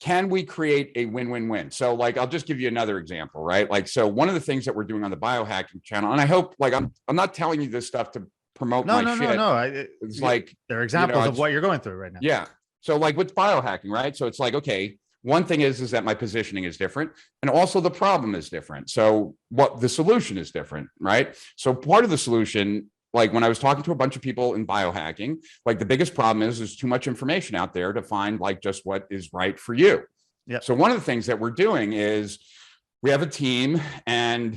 can we create a win-win-win? So like, I'll just give you another example, right? Like, so one of the things that we're doing on the biohacking channel, and I hope like, I'm not telling you this stuff to promote my shit. No. It's like, there are examples of what you're going through right now. Yeah. So like with biohacking, right? So it's like, okay, one thing is that my positioning is different and also the problem is different. So what the solution is different, right? So part of the solution, like when I was talking to a bunch of people in biohacking, like the biggest problem is there's too much information out there to find like just what is right for you. Yeah. So one of the things that we're doing is we have a team and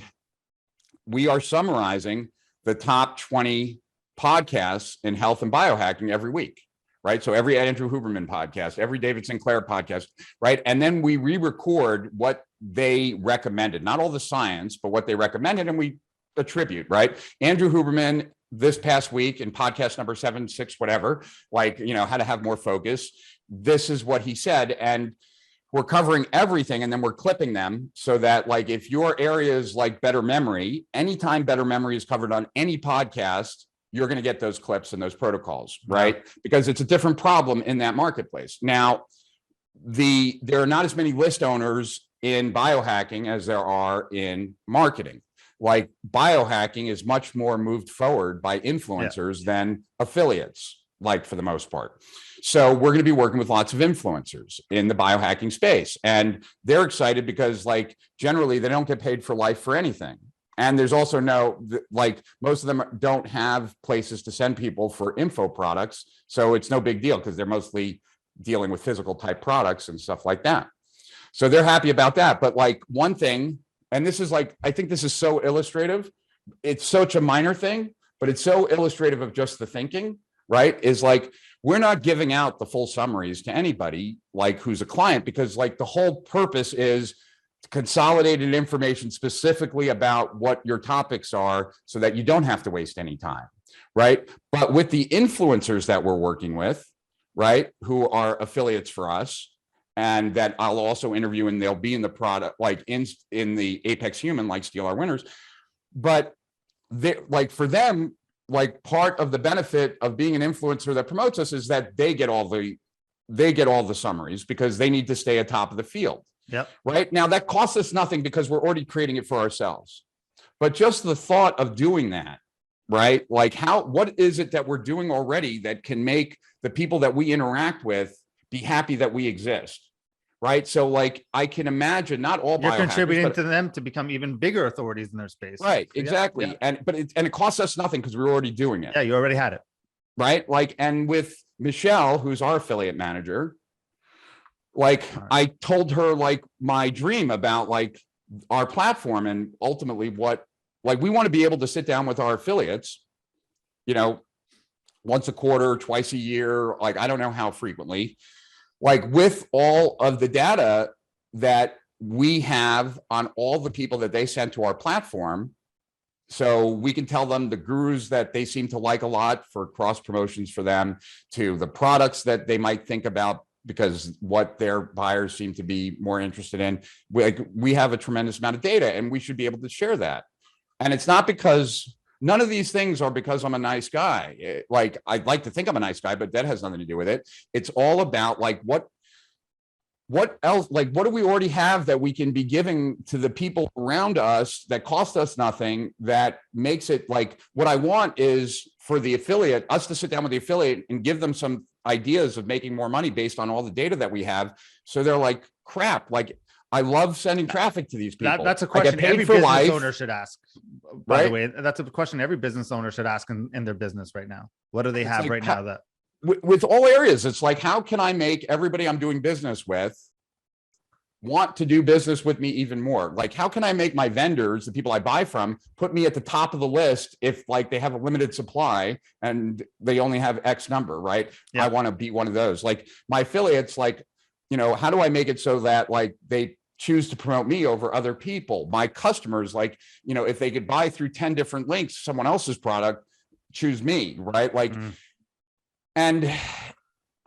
we are summarizing the top 20 podcasts in health and biohacking every week. Right. So every Andrew Huberman podcast, every David Sinclair podcast, right. And then we re-record what they recommended, not all the science, but what they recommended. And we attribute, right. Andrew Huberman this past week in podcast number 7, 6, whatever, like, how to have more focus. This is what he said. And we're covering everything and then we're clipping them so that like, if your area is like better memory, anytime better memory is covered on any podcast, you're going to get those clips and those protocols, right? Because it's a different problem in that marketplace. Now, there are not as many list owners in biohacking as there are in marketing. Like biohacking is much more moved forward by influencers than affiliates, like for the most part. So we're going to be working with lots of influencers in the biohacking space, and they're excited because like generally they don't get paid for life for anything. And there's also like most of them don't have places to send people for info products. So it's no big deal because they're mostly dealing with physical type products and stuff like that. So they're happy about that. But like one thing, and this is like, I think this is so illustrative. It's such a minor thing, but it's so illustrative of just the thinking, right? Is like, we're not giving out the full summaries to anybody like who's a client, because like the whole purpose is consolidated information specifically about what your topics are so that you don't have to waste any time, right? But with the influencers that we're working with, right, who are affiliates for us, and that I'll also interview, and they'll be in the product, like in the Apex Human, like Steal Our Winners. But they, like for them, like part of the benefit of being an influencer that promotes us is that they get all the summaries because they need to stay atop of the field. Yep. Right now, that costs us nothing because we're already creating it for ourselves. But just the thought of doing that, right? Like what is it that we're doing already that can make the people that we interact with be happy that we exist? Right. So like, I can imagine not all you're biohackers, contributing to them to become even bigger authorities in their space. Right. Exactly. Yeah. And it costs us nothing because we're already doing it. Yeah. You already had it. Right. Like, and with Michelle, who's our affiliate manager, like I told her like my dream about like our platform, and ultimately what, like, we want to be able to sit down with our affiliates, you know, once a quarter, twice a year, like, I don't know how frequently, like with all of the data that we have on all the people that they sent to our platform. So we can tell them the gurus that they seem to like a lot for cross promotions for them, to the products that they might think about because what their buyers seem to be more interested in. We have a tremendous amount of data, and we should be able to share that. And it's not because none of these things are because I'm a nice guy. Like, I'd like to think I'm a nice guy, but that has nothing to do with it. It's all about like, what else, like, what do we already have that we can be giving to the people around us that cost us nothing, that makes it like, what I want is for the affiliate, us to sit down with the affiliate and give them some ideas of making more money based on all the data that we have. So they're like, crap, like, I love sending traffic to these people. That's a question every business owner should ask. By right? the way, that's a question every business owner should ask in their business right now. What do they have like, right now that? With all areas, it's like, how can I make everybody I'm doing business with want to do business with me even more? Like, how can I make my vendors, the people I buy from, put me at the top of the list if like they have a limited supply and they only have X number, right? Yeah. I want to be one of those. Like my affiliates, like, you know, how do I make it so that like they choose to promote me over other people? My customers, like, you know, if they could buy through 10 different links, someone else's product, choose me, right? Like, and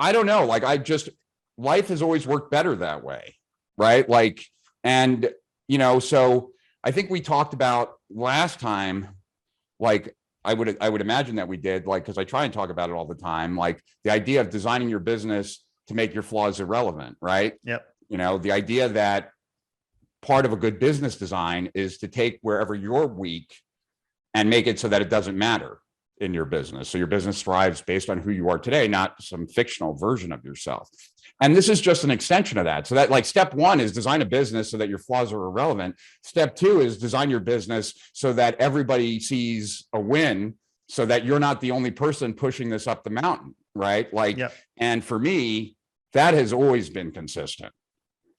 I don't know, like, life has always worked better that way. Right. Like, and, you know, so I think we talked about last time, like, I would imagine that we did, like, because I try and talk about it all the time, like the idea of designing your business to make your flaws irrelevant. Right. Yep. You know, the idea that part of a good business design is to take wherever you're weak and make it so that it doesn't matter in your business. So your business thrives based on who you are today, not some fictional version of yourself. And this is just an extension of that. So that, like, step one is design a business so that your flaws are irrelevant. Step two is design your business so that everybody sees a win, so that you're not the only person pushing this up the mountain, right? Like, yep. And for me, that has always been consistent.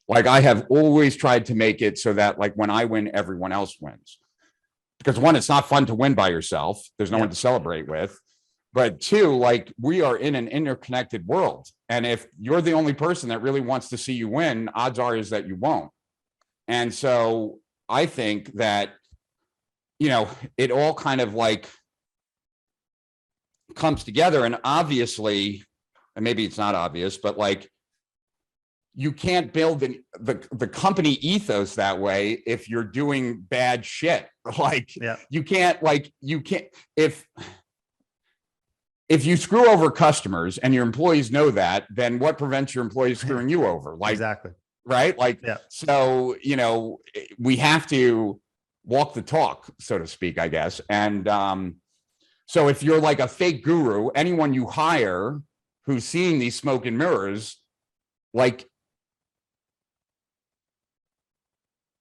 Like, I have always tried to make it so that, like, when I win, everyone else wins. Because one, it's not fun to win by yourself. There's no one to celebrate with. But two, like, we are in an interconnected world. And if you're the only person that really wants to see you win, odds are is that you won't. And so I think that, you know, it all kind of like comes together. And obviously, and maybe it's not obvious, but like, you can't build the company ethos that way if you're doing bad shit. Like, you can't, if if you screw over customers and your employees know that, then what prevents your employees screwing you over? Like, Exactly. right? Like, Yeah. so, we have to walk the talk, so to speak, I guess. And so if you're like a fake guru, anyone you hire who's seeing these smoke and mirrors, like,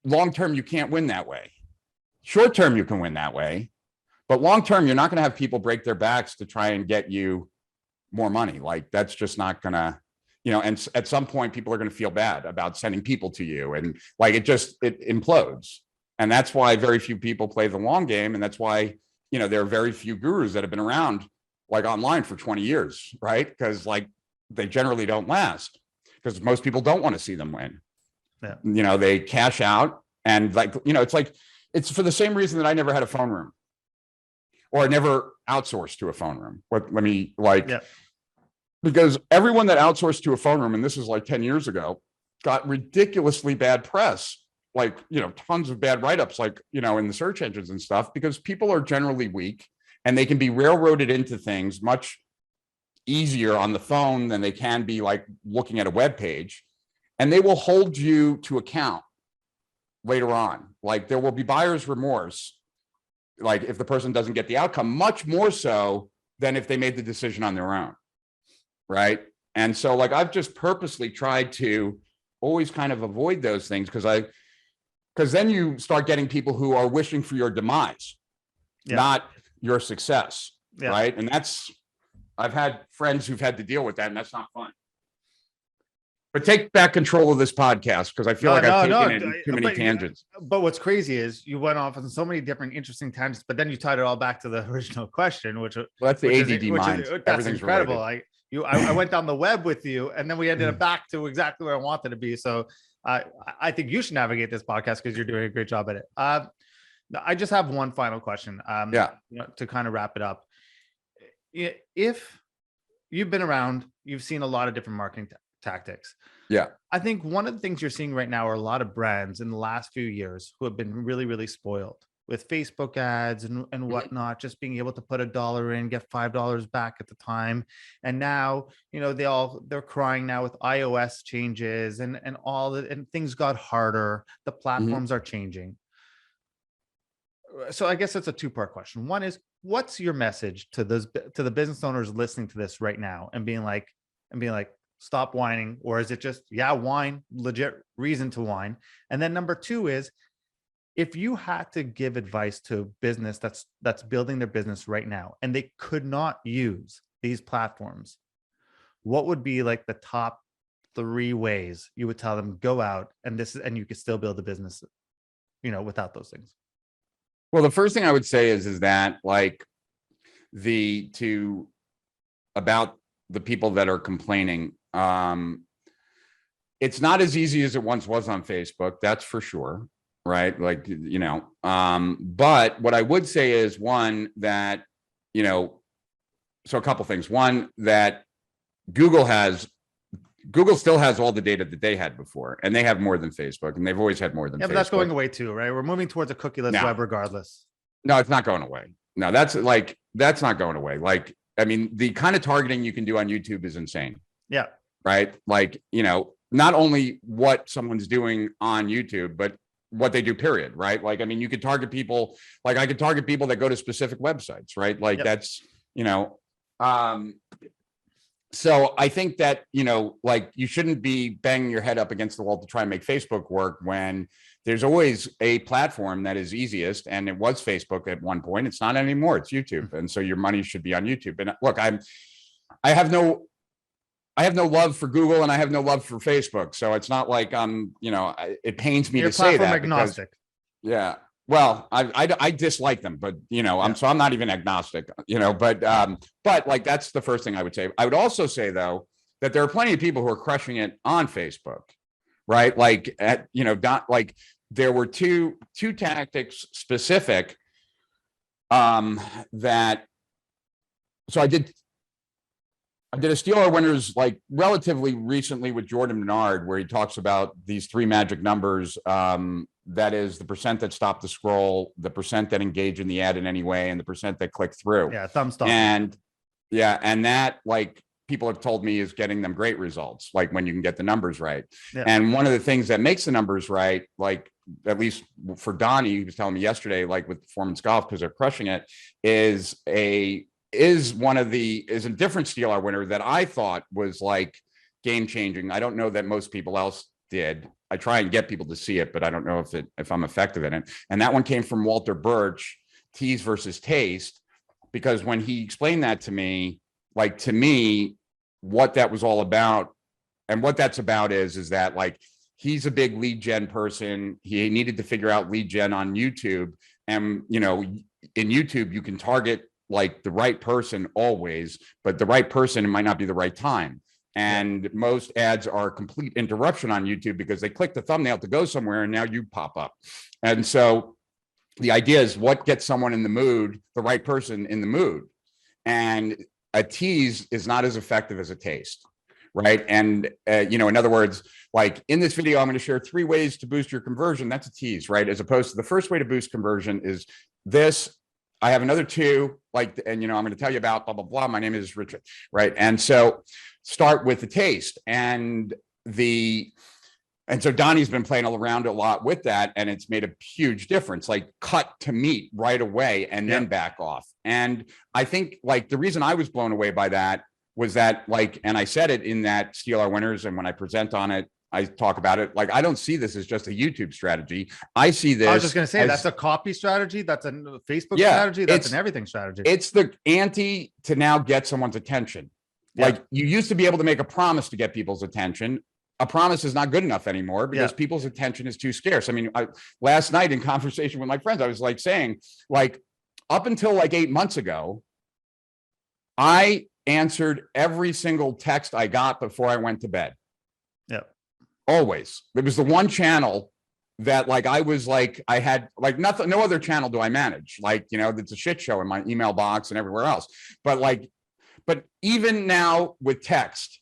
long term, you can't win that way. Short term, you can win that way. But long term, you're not going to have people break their backs to try and get you more money. Like, that's just not going to, and at some point, people are going to feel bad about sending people to you. And like, it implodes. And that's why very few people play the long game. And that's why, there are very few gurus that have been around like online for 20 years, right? Because like they generally don't last because most people don't want to see them win. Yeah. They cash out and like, it's for the same reason that I never had a phone room or I never outsourced to a phone room. Because everyone that outsourced to a phone room, and this is like 10 years ago, got ridiculously bad press. Like, tons of bad write-ups, like, in the search engines and stuff, because people are generally weak and they can be railroaded into things much easier on the phone than they can be like looking at a web page. And they will hold you to account later on. Like, there will be buyer's remorse, like if the person doesn't get the outcome, much more so than if they made the decision on their own. Right. And so like, I've just purposely tried to always kind of avoid those things because then you start getting people who are wishing for your demise, not your success. Yeah. Right. And I've had friends who've had to deal with that, and that's not fun. But take back control of this podcast because I feel I've taken it in too many tangents. But what's crazy is you went off on so many different interesting tangents, but then you tied it all back to the original question, which that's the ADD mind. That's incredible. I went down the web with you, and then we ended up back to exactly where I wanted to be. So I think you should navigate this podcast because you're doing a great job at it. I just have one final question. To kind of wrap it up. If you've been around, you've seen a lot of different marketing tactics. Yeah. I think one of the things you're seeing right now are a lot of brands in the last few years who have been really, really spoiled with Facebook ads and whatnot, just being able to put $1 in, get $5 back at the time. And now, they're crying now with iOS changes and all that, and things got harder. The platforms are changing. So I guess it's a two-part question. One is, what's your message to the business owners listening to this right now and being like, stop whining? Or is it just, whine, legit reason to whine? And then number two is, if you had to give advice to a business that's building their business right now and they could not use these platforms, what would be like the top 3 ways you would tell them go out and you could still build a business, without those things? Well, the first thing I would say is that like about the people that are complaining, it's not as easy as it once was on Facebook. That's for sure. Right. Like, but what I would say is one that, so a couple things. One, that Google still has all the data that they had before, and they have more than Facebook, and they've always had more than Facebook. But that's going away too, right? We're moving towards a cookieless web regardless. No, it's not going away. No, that's not going away. Like, I mean, the kind of targeting you can do on YouTube is insane. Yeah. Right. Like, not only what someone's doing on YouTube, but what they do, period. Right. Like, I mean, you could target people, like I could target people that go to specific websites, right? Like that's, so I think that, like you shouldn't be banging your head up against the wall to try and make Facebook work when there's always a platform that is easiest. And it was Facebook at one point. It's not anymore. It's YouTube. And so your money should be on YouTube. And look, I have no love for Google and I have no love for Facebook. So it's not like it pains me to say that. Agnostic. Yeah. Well, I dislike them, but I'm not even agnostic, but like, that's the first thing I would say. I would also say though, that there are plenty of people who are crushing it on Facebook, right? Like there were two tactics specific, so I did a Steal Our Winners like relatively recently with Jordan Menard, where he talks about these 3 magic numbers. That is the % that stop the scroll, the % that engage in the ad in any way, and the % that click through. Yeah, thumbs up. And Yeah. And that, like, people have told me is getting them great results, like when you can get the numbers right. Yeah. And one of the things that makes the numbers right, like at least for Donnie, he was telling me yesterday, like with performance golf, because they're crushing it, is a different Steal Our Winner that I thought was like game changing. I don't know that most people else did. I try and get people to see it, but I don't know if I'm effective in it. And that one came from Walter Birch, Tease versus Taste, because when he explained that to me, like, to me, what that was all about and what that's about is that, like, he's a big lead gen person. He needed to figure out lead gen on YouTube. And, you know, in YouTube, you can target like the right person always, but the right person, it might not be the right time. And most ads are complete interruption on YouTube because they click the thumbnail to go somewhere and now you pop up. And so the idea is what gets someone in the mood, the right person in the mood. And a tease is not as effective as a taste, right? And, you know, in other words, like in this video, I'm going to share 3 ways to boost your conversion. That's a tease, right? As opposed to the first way to boost conversion is this. I have another 2, like, and, you know, I'm going to tell you about blah, blah, blah. My name is Richard, right? And so start with the taste and so Donnie's been playing around a lot with that, and it's made a huge difference, like cut to meat right away and then back off. And I think, like, the reason I was blown away by that was that, like, and I said it in that Steal Our Winners, and when I present on it, I talk about it. Like, I don't see this as just a YouTube strategy. I see this. I was just going to say as, that's a copy strategy. That's a Facebook strategy. That's an everything strategy. It's the ante to now get someone's attention. Like, you used to be able to make a promise to get people's attention. A promise is not good enough anymore because people's attention is too scarce. I mean, last night in conversation with my friends, I was like saying, like, up until like 8 months ago, I answered every single text I got before I went to bed. Yeah. Always. It was the one channel that, like, I was like, I had like nothing, no other channel do I manage. Like, you know, it's a shit show in my email box and everywhere else. But even now with text,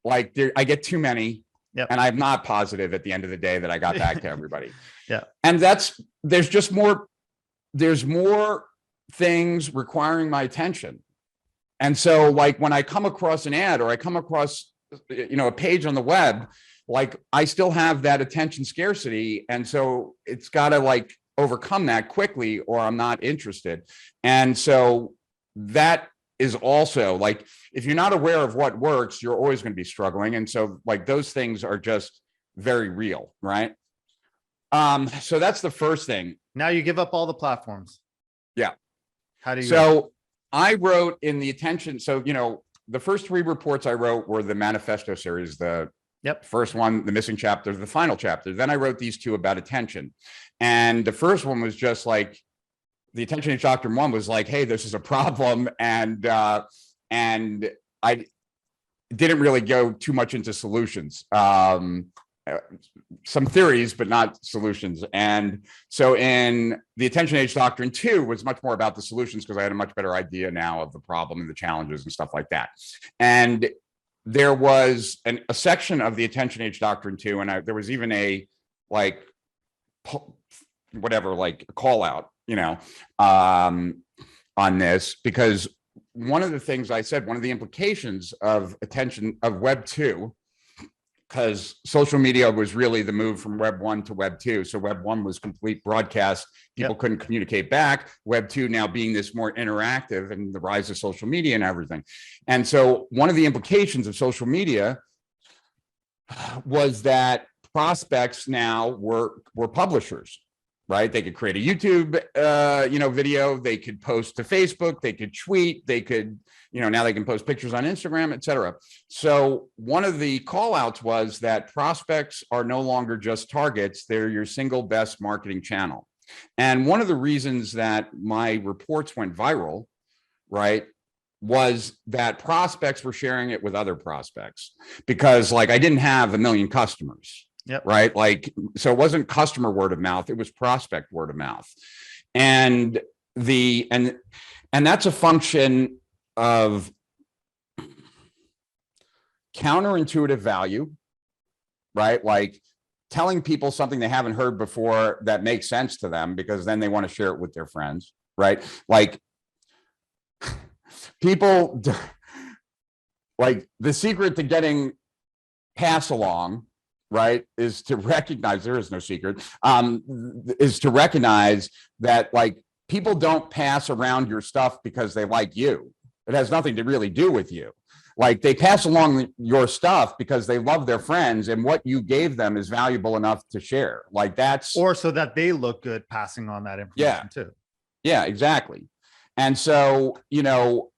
like, I get too many, and I'm not positive at the end of the day that I got back to everybody. And there's more things requiring my attention. And so, like, when I come across an ad or I come across, you know, a page on the web, like, I still have that attention scarcity. And so it's got to, like, overcome that quickly or I'm not interested. And so that is also, like, if you're not aware of what works, you're always going to be struggling. And so, like, those things are just very real, right? So that's the first thing. Now you give up all the platforms. Yeah. How do you? So I wrote in the attention. So, you know, the first 3 reports I wrote were the manifesto series, the first one, the missing chapter, the final chapter. Then I wrote these 2 about attention. And the first one was just like, the attention age doctrine 1 was like, hey, this is a problem. And I didn't really go too much into solutions, some theories, but not solutions. And so in the attention age doctrine 2 was much more about the solutions because I had a much better idea now of the problem and the challenges and stuff like that. And there was a section of the attention age doctrine 2, and there was even a, like, whatever, like a call out, you know, on this, because one of the things I said, one of the implications of attention of Web 2, because social media was really the move from Web 1 to Web 2. So Web 1 was complete broadcast. People couldn't communicate back. Web 2 now being this more interactive and the rise of social media and everything. And so one of the implications of social media was that prospects now were publishers. Right? They could create a YouTube, you know, video. They could post to Facebook. They could tweet. They could, you know, now they can post pictures on Instagram, et cetera. So one of the call outs was that prospects are no longer just targets. They're your single best marketing channel. And one of the reasons that my reports went viral, right, was that prospects were sharing it with other prospects, because, like, I didn't have 1 million customers. Right. Like, so it wasn't customer word of mouth. It was prospect word of mouth. And that's a function of counterintuitive value, right? Like telling people something they haven't heard before that makes sense to them, because then they want to share it with their friends, right? Like, people like the secret to getting pass along, right, is to recognize, there is no secret, is to recognize that like people don't pass around your stuff because they like you. It has nothing to really do with you. Like they pass along your stuff because they love their friends and what you gave them is valuable enough to share. Like that's, or so that they look good passing on that information too. Yeah, exactly. And so, you know,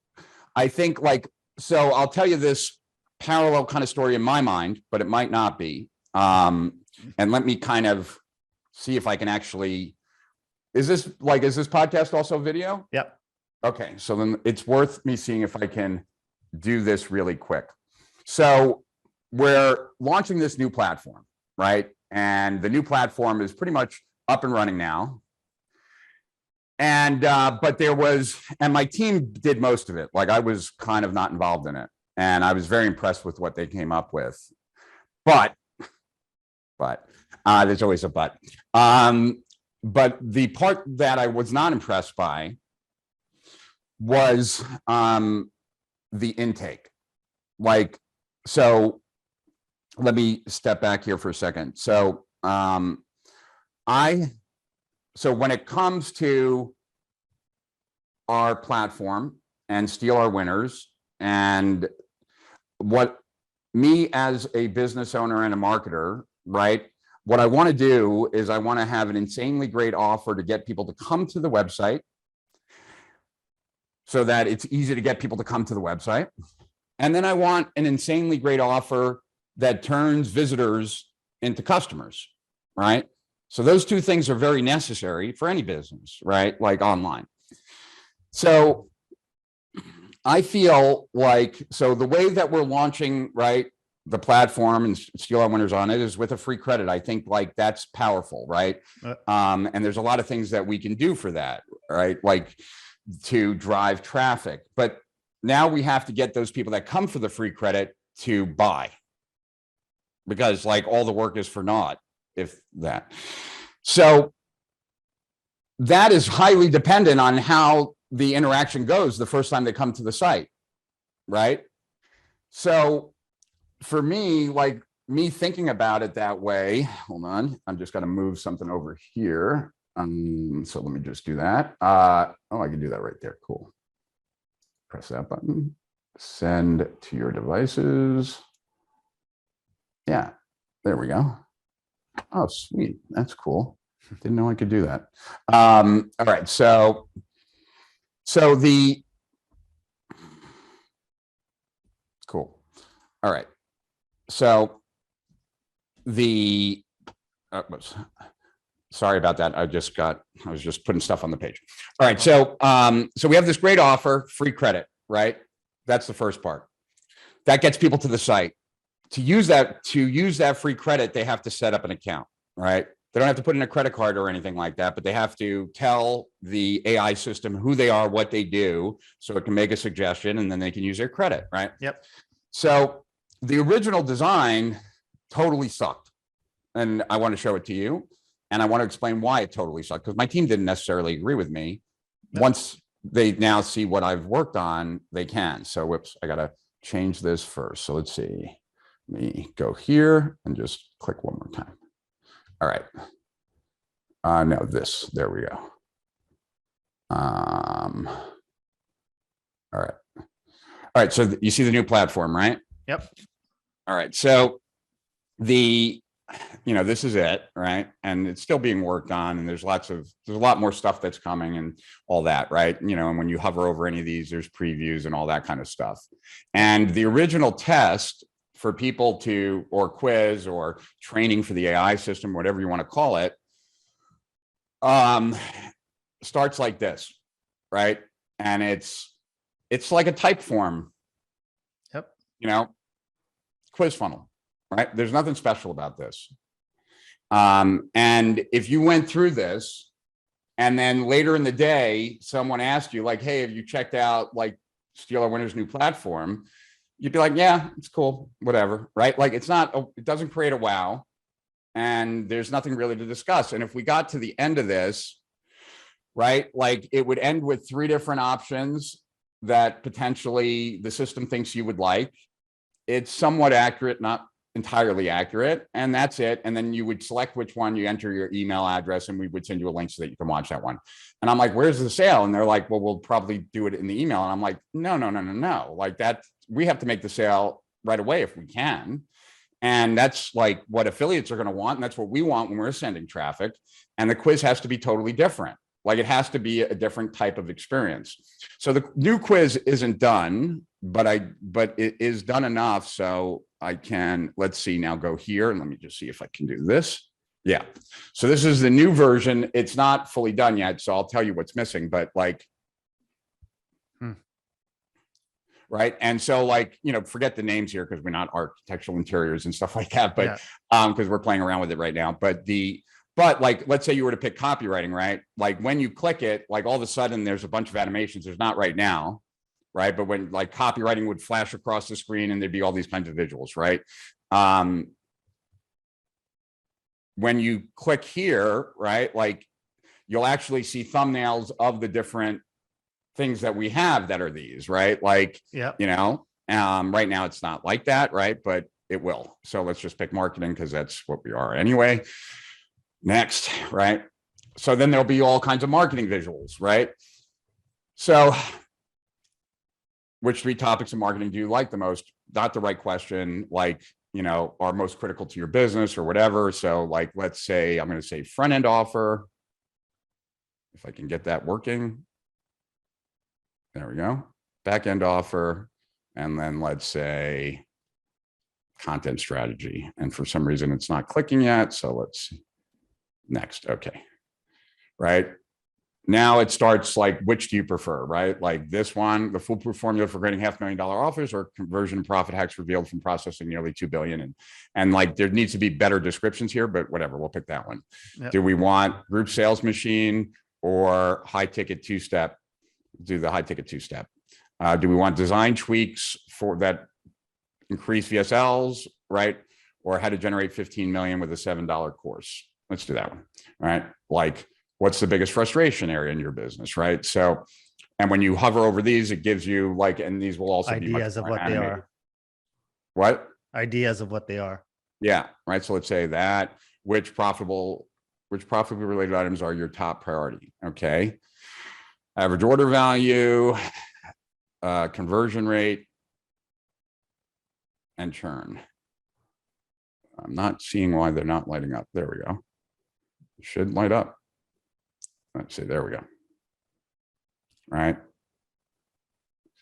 I think like, so I'll tell you this parallel kind of story in my mind, but it might not be. And let me kind of see if I can actually, is this podcast also video? Yep. Okay. So then it's worth me seeing if I can do this really quick. So we're launching this new platform, right? And the new platform is pretty much up and running now. And, but there was, and my team did most of it. Like I was kind of not involved in it. And I was very impressed with what they came up with. But there's always a but. But the part that I was not impressed by was the intake. Like, so let me step back here for a second. So so when it comes to our platform and Steal Our Winners, and what me as a business owner and a marketer, right? What I want to do is I want to have an insanely great offer to get people to come to the website so that it's easy to get people to come to the website. And then I want an insanely great offer that turns visitors into customers, right? So those two things are very necessary for any business, right? Like online. So I feel like, so the way that we're launching, right, the platform and Steal Our Winners on it is with a free credit. I think like that's powerful, right? And there's a lot of things that we can do for that, right? Like to drive traffic. But now we have to get those people that come for the free credit to buy, because like all the work is for naught, if that. So that is highly dependent on how the interaction goes the first time they come to the site, right? So for me, like me thinking about it that way, hold on, I'm just going to move something over here. So let me just do that. Oh, I can do that right there. Cool. Press that button, send to your devices. Yeah, there we go. Oh, sweet. That's cool. Didn't know I could do that. All right. So the cool. All right. So the sorry about that. I was just putting stuff on the page. All right. So so we have this great offer, free credit, right? That's the first part. That gets people to the site. To use that free credit, they have to set up an account, right? They don't have to put in a credit card or anything like that, but they have to tell the AI system who they are, what they do, so it can make a suggestion and then they can use their credit, right? Yep. So the original design totally sucked. And I want to show it to you. And I want to explain why it totally sucked, because my team didn't necessarily agree with me. Yep. Once they now see what I've worked on, they can. So whoops, I got to change this first. So let's see. Let me go here and just click one more time. All right. No, this, there we go. All right. All right. So you see the new platform, right? Yep. All right. So this is it, right? And it's still being worked on, and there's a lot more stuff that's coming and all that, right? And when you hover over any of these, there's previews and all that kind of stuff. And the original test for people to, or quiz or training for the AI system, whatever you want to call it, starts like this, right? And it's like a type form. Yep. Quiz funnel, right? There's nothing special about this. And if you went through this and then later in the day, someone asked you like, hey, have you checked out like Steal Our Winners' new platform? You'd be like, yeah, it's cool, whatever, right? Like it doesn't create a wow, and there's nothing really to discuss. And if we got to the end of this, right, like it would end with 3 different options that potentially the system thinks you would like. It's somewhat accurate, not entirely accurate, and that's it. And then you would select which one, you enter your email address, and we would send you a link so that you can watch that one. And I'm like, where's the sale? And they're like, well, we'll probably do it in the email. And I'm like, no. Like that, we have to make the sale right away if we can. And that's like what affiliates are going to want. And that's what we want when we're sending traffic. And the quiz has to be totally different. Like it has to be a different type of experience. So the new quiz isn't done, but it is done enough. So I can, let's see, now go here and let me just see if I can do this. Yeah. So this is the new version. It's not fully done yet. So I'll tell you what's missing, but like, right. And so like, forget the names here because we're not architectural interiors and stuff like that, but because we're playing around with it right now. But like, let's say you were to pick copywriting, right? Like when you click it, like all of a sudden there's a bunch of animations. There's not right now, right? But when like copywriting would flash across the screen and there'd be all these kinds of visuals, right? When you click here, right? Like you'll actually see thumbnails of the different things that we have that are these, right? Like, right now it's not like that, right? But it will. So let's just pick marketing because that's what we are anyway. Next, right? So then there'll be all kinds of marketing visuals, right? So which 3 topics of marketing do you like the most? Not the right question, like, are most critical to your business or whatever. So like, let's say, I'm going to say front end offer. If I can get that working. There we go. Back end offer. And then let's say content strategy. And for some reason it's not clicking yet. So let's see. Next. Okay. Right. Now it starts like, which do you prefer, right? Like this one, the foolproof formula for creating $500,000 offers, or conversion and profit hacks revealed from processing nearly 2 billion. And like, there needs to be better descriptions here, but whatever, we'll pick that one. Yep. Do we want group sales machine or high ticket 2-step? Do the high ticket 2-step. Do we want design tweaks for that increase VSLs, right? Or how to generate 15 million with a $7 course? Let's do that one, right? Like, what's the biggest frustration area in your business, right? So, and when you hover over these, it gives you like, and these will also be ideas of what animated. They are. What? Ideas of what they are. Yeah, right. So let's say that which profitably related items are your top priority? Okay. Average order value, conversion rate, and churn. I'm not seeing why they're not lighting up. There we go. It should light up. Let's see, there we go. Right.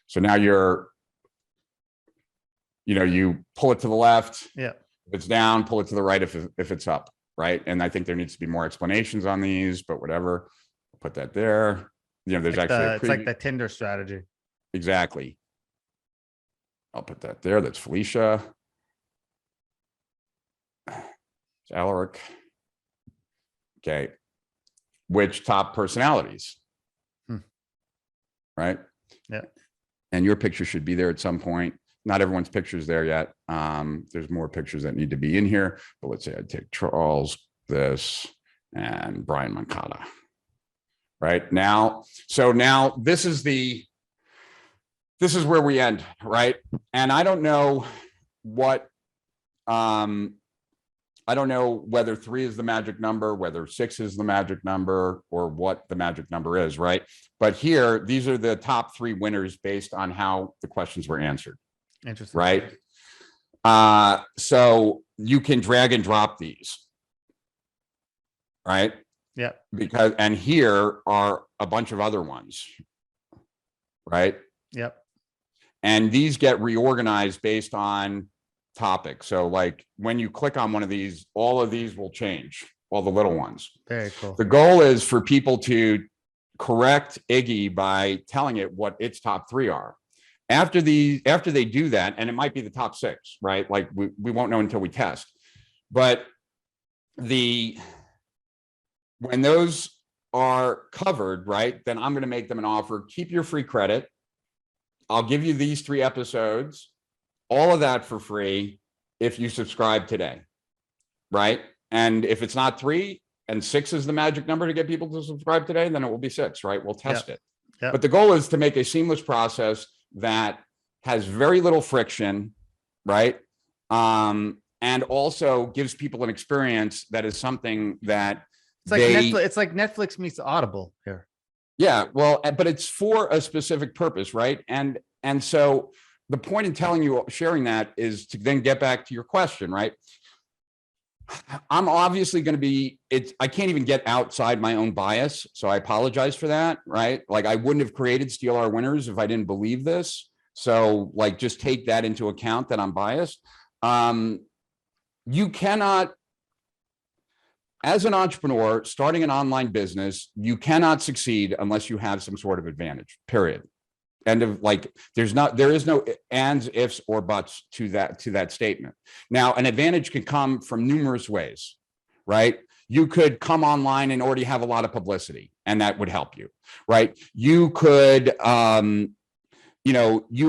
So now you pull it to the left. Yeah. If it's down, pull it to the right if it's up. Right. And I think there needs to be more explanations on these, but whatever. I'll put that there. There's like actually it's like the Tinder strategy. Exactly. I'll put that there. That's Felicia. It's Alaric. Okay. Which top personalities? Right? Yeah. And your picture should be there at some point. Not everyone's picture is there yet. There's more pictures that need to be in here. But let's say I take Charles, this, and Brian Mancata. Right now. So now this is where we end, right? And I don't know what, I don't know whether 3 is the magic number, whether 6 is the magic number, or what the magic number is, right? But here, these are the top 3 winners based on how the questions were answered. Interesting. Right? So you can drag and drop these, right? Yeah. And here are a bunch of other ones, right? Yep. And these get reorganized based on topic. So like when you click on one of these, all of these will change, all the little ones. Very cool. The goal is for people to correct Iggy by telling it what its top 3 are. After they do that, and it might be the top 6, right? Like we won't know until we test. But when those are covered, right, then I'm going to make them an offer. Keep your free credit. I'll give you these 3 episodes, all of that for free if you subscribe today, right? And if it's not 3 and 6 is the magic number to get people to subscribe today, then it will be 6, right? We'll test it. Yep. But the goal is to make a seamless process that has very little friction, right? And also gives people an experience that is something that it's like Netflix. It's like Netflix meets Audible here. Yeah, well, but it's for a specific purpose, right? And so the point in telling you, sharing that is to then get back to your question, right? I'm obviously going to be, I can't even get outside my own bias. So I apologize for that, right? Like I wouldn't have created Steal Our Winners if I didn't believe this. So like, just take that into account that I'm biased. You cannot, as an entrepreneur starting an online business, you cannot succeed unless you have some sort of advantage, period. End of, like, there is no ands, ifs, or buts to that statement. Now, an advantage can come from numerous ways, right? You could come online and already have a lot of publicity, and that would help you, right? You could, you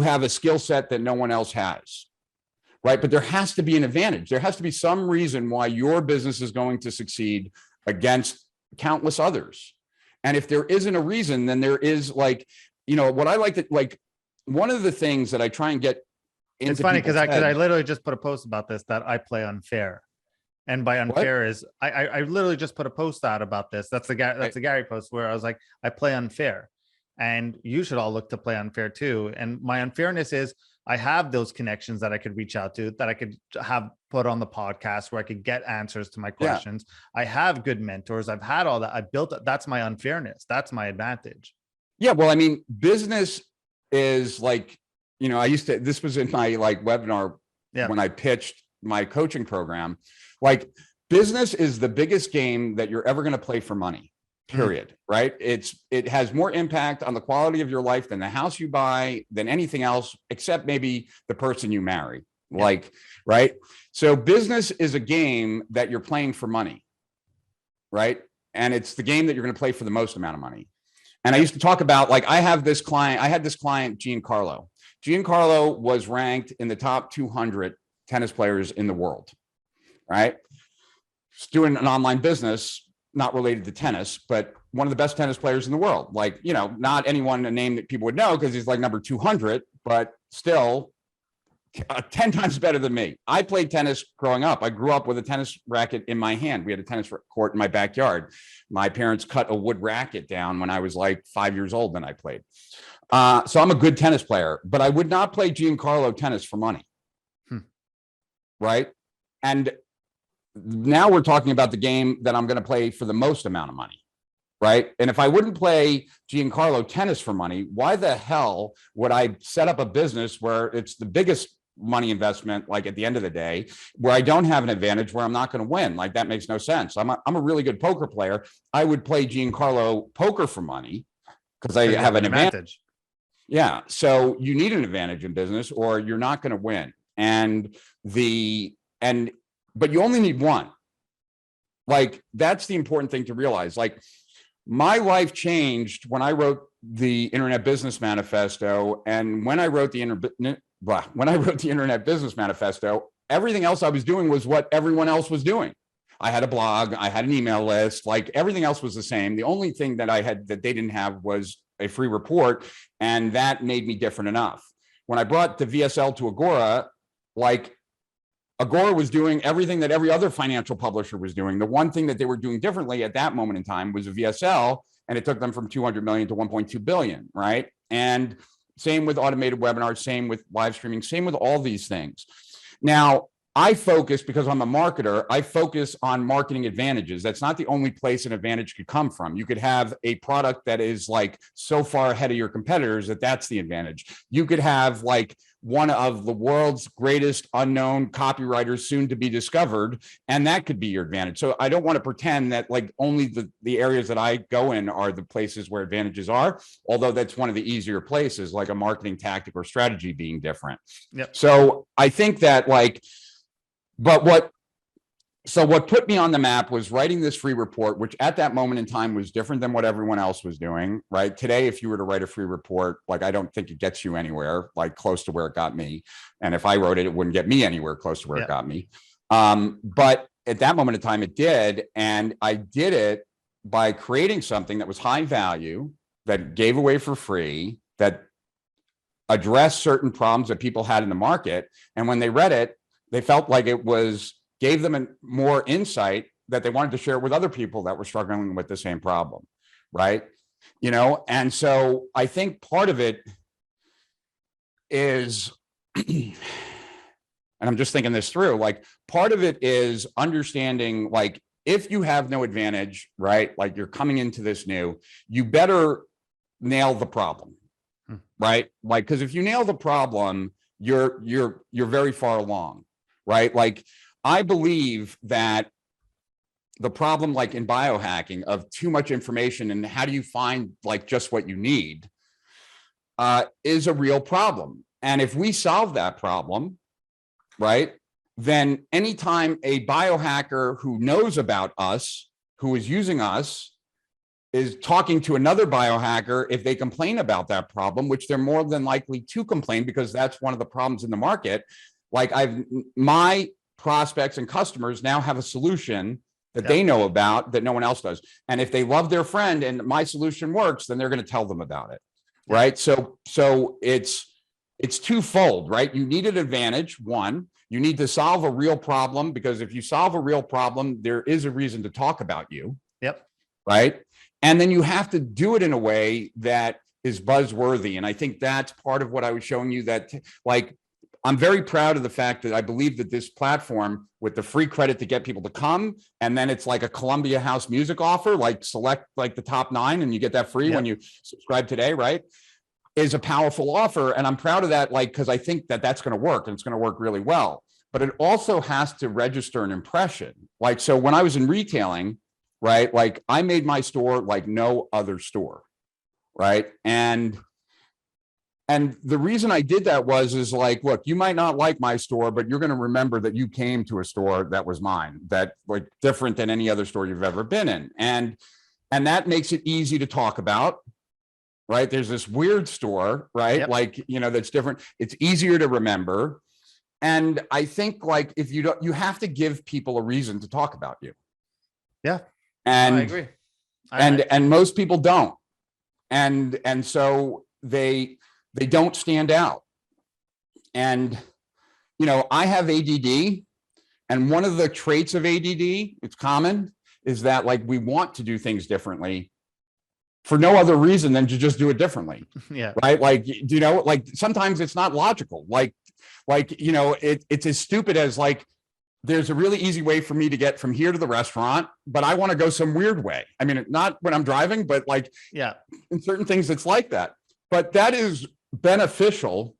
have a skill set that no one else has, right? But there has to be an advantage. There has to be some reason why your business is going to succeed against countless others. And if there isn't a reason, then there is, like, what I like to, like, one of the things that I try and get into. It's funny because I literally just put a post about this, that I play unfair. And by unfair is I literally just put a post out about this. That's a Gary post where I was like, I play unfair. And you should all look to play unfair too. And my unfairness is I have those connections that I could reach out to, that I could have put on the podcast, where I could get answers to my questions. Yeah. I have good mentors. I've had all that. I built. That's my unfairness. That's my advantage. Yeah. Well, I mean, business is like, this was in my webinar when I pitched my coaching program. Like, business is the biggest game that you're ever going to play for money. Period. Right. It has more impact on the quality of your life than the house you buy, than anything else, except maybe the person you marry. Right. So business is a game that you're playing for money. Right. And it's the game that you're going to play for the most amount of money. And I used to talk about, I had this client, Giancarlo. Giancarlo was ranked in the top 200 tennis players in the world. Right. He's doing an online business, not related to tennis, but one of the best tennis players in the world. Not anyone, a name that people would know because he's number 200, but still 10 times better than me. I played tennis growing up. I grew up with a tennis racket in my hand. We had a tennis court in my backyard. My parents cut a wood racket down when I was 5 years old when I played. So I'm a good tennis player, but I would not play Giancarlo tennis for money. Right. And now we're talking about the game that I'm going to play for the most amount of money, right? And if I wouldn't play Giancarlo tennis for money, why the hell would I set up a business where it's the biggest money investment, at the end of the day, where I don't have an advantage, where I'm not going to win? That makes no sense. I'm a really good poker player. I would play Giancarlo poker for money because I have an advantage. Yeah. So you need an advantage in business or you're not going to win. But you only need one. That's the important thing to realize. My life changed when I wrote the Internet Business Manifesto. And when I wrote the Internet Business Manifesto, everything else I was doing was what everyone else was doing. I had a blog, I had an email list, everything else was the same. The only thing that I had that they didn't have was a free report. And that made me different enough. When I brought the VSL to Agora, Agora was doing everything that every other financial publisher was doing. The one thing that they were doing differently at that moment in time was a VSL, and it took them from 200 million to 1.2 billion, right? And same with automated webinars, same with live streaming, same with all these things. Now, I focus, because I'm a marketer, I focus on marketing advantages. That's not the only place an advantage could come from. You could have a product that is so far ahead of your competitors that's the advantage. You could have one of the world's greatest unknown copywriters soon to be discovered, and that could be your advantage. So I don't want to pretend that only the areas that I go in are the places where advantages are, although that's one of the easier places, like a marketing tactic or strategy being different. Yep. So I think that what put me on the map was writing this free report, which at that moment in time was different than what everyone else was doing, right? Today, if you were to write a free report, I don't think it gets you anywhere close to where it got me. And if I wrote it, it wouldn't get me anywhere close to where it got me. But at that moment in time, it did. And I did it by creating something that was high value, that gave away for free, that addressed certain problems that people had in the market. And when they read it, they felt like it gave them more insight that they wanted to share with other people that were struggling with the same problem, right? And so I think part of it is, and I'm just thinking this through, like part of it is understanding, like, if you have no advantage, right? Like you're coming into this new, you better nail the problem, right? Like, because if you nail the problem, you're very far along, right? Like I believe that the problem, like in biohacking, of too much information and how do you find like just what you need, is a real problem. And if we solve that problem, right, then anytime a biohacker who knows about us, who is using us, is talking to another biohacker, if they complain about that problem, which they're more than likely to complain because that's one of the problems in the market. Like my prospects and customers now have a solution that they know about that no one else does. And if they love their friend and my solution works, then they're going to tell them about it. Right. So it's twofold, right? You need an advantage. One, you need to solve a real problem, because if you solve a real problem, there is a reason to talk about you. Yep. Right. And then you have to do it in a way that is buzzworthy. And I think that's part of what I was showing you, that like, I'm very proud of the fact that I believe that this platform, with the free credit to get people to come, and then it's like a Columbia House music offer, like select like the top 9 and you get that free when you subscribe today, right? Is a powerful offer. And I'm proud of that, like, because I think that that's going to work, and it's going to work really well. But it also has to register an impression. Like, so when I was in retailing, right, like I made my store like no other store, right? And the reason I did that is like, look, you might not like my store, but you're going to remember that you came to a store that was mine, that like different than any other store you've ever been in. And that makes it easy to talk about, right? There's this weird store, right? Yep. Like, that's different. It's easier to remember. And I think like, if you don't, you have to give people a reason to talk about you. Yeah. And I agree. And most people don't. And so they don't stand out. And, I have ADD, and one of the traits of ADD, it's common, is that like, we want to do things differently for no other reason than to just do it differently. Yeah. Right. Like, like sometimes it's not logical. It's as stupid as like, there's a really easy way for me to get from here to the restaurant, but I want to go some weird way. I mean, not when I'm driving, but like, in certain things, it's like that. But that is beneficial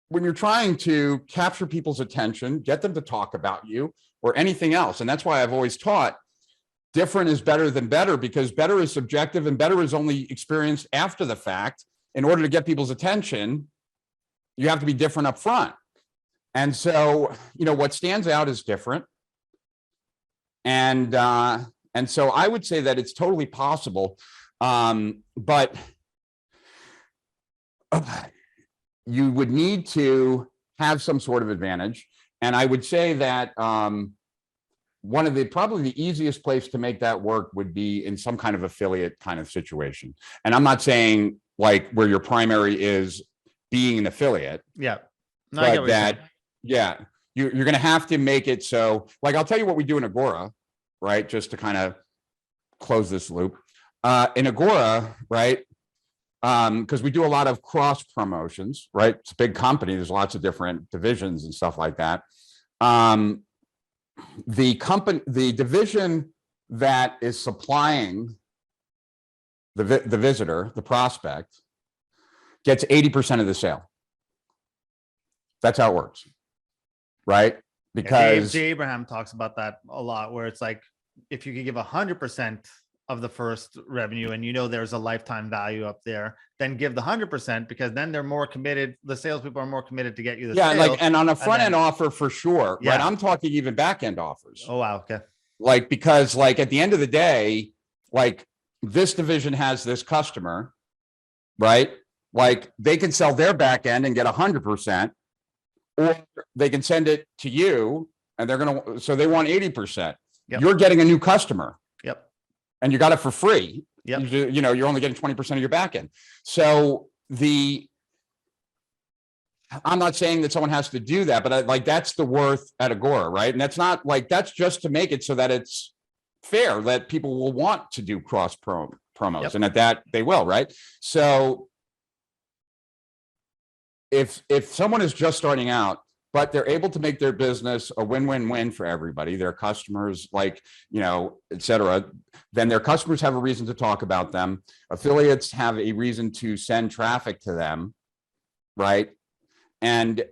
when you're trying to capture people's attention, get them to talk about you or anything else. And that's why I've always taught different is better than better, because better is subjective and better is only experienced after the fact. In order to get people's attention, you have to be different up front. And so, what stands out is different. And so I would say that it's totally possible. But you would need to have some sort of advantage. And I would say that one of probably the easiest place to make that work would be in some kind of affiliate kind of situation. And I'm not saying like where your primary is being an affiliate. Yeah. No, but that, you're going to have to make it so, like, I'll tell you what we do in Agora, right? Just to kind of close this loop. In Agora, right? Because we do a lot of cross promotions, right? It's a big company. There's lots of different divisions and stuff like that. The division that is supplying the visitor, the prospect, gets 80% of the sale. That's how it works, right? Because Dave Abraham talks about that a lot, where it's like, if you could give 100% of the first revenue, and there's a lifetime value up there, then give the 100%, because then they're more committed. The salespeople are more committed to get you the sales. like, and on a front end offer for sure, right? I'm talking even back end offers. Oh wow, okay. Like, because like at the end of the day, like this division has this customer, right? Like they can sell their back end and get 100%, or they can send it to you and so they want 80%. Yep. You're getting a new customer. Yep. And you got it for free. Yep. You're only getting 20% of your back end. So I'm not saying that someone has to do that, but that's the worth at Agora, right? And that's not like, that's just to make it so that it's fair, that people will want to do cross promos, Yep. and that they will, right? So if someone is just starting out, but they're able to make their business a win-win-win for everybody, their customers, et cetera, then their customers have a reason to talk about them. Affiliates have a reason to send traffic to them, right? And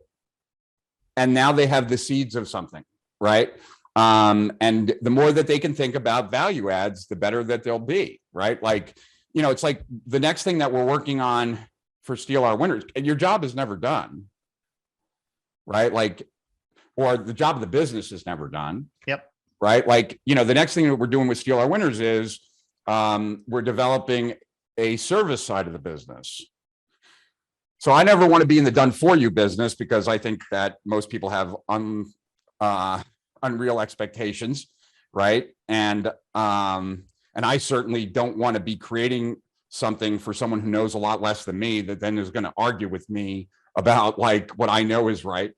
now they have the seeds of something, right? And the more that they can think about value adds, the better that they'll be, right? It's like the next thing that we're working on for Steal Our Winners, and your job is never done, right? Or the job of the business is never done. Yep. Right? The next thing that we're doing with Steal Our Winners is we're developing a service side of the business. So I never want to be in the done for you business, because I think that most people have unreal expectations, right? And I certainly don't want to be creating something for someone who knows a lot less than me, that then is going to argue with me about what I know is right.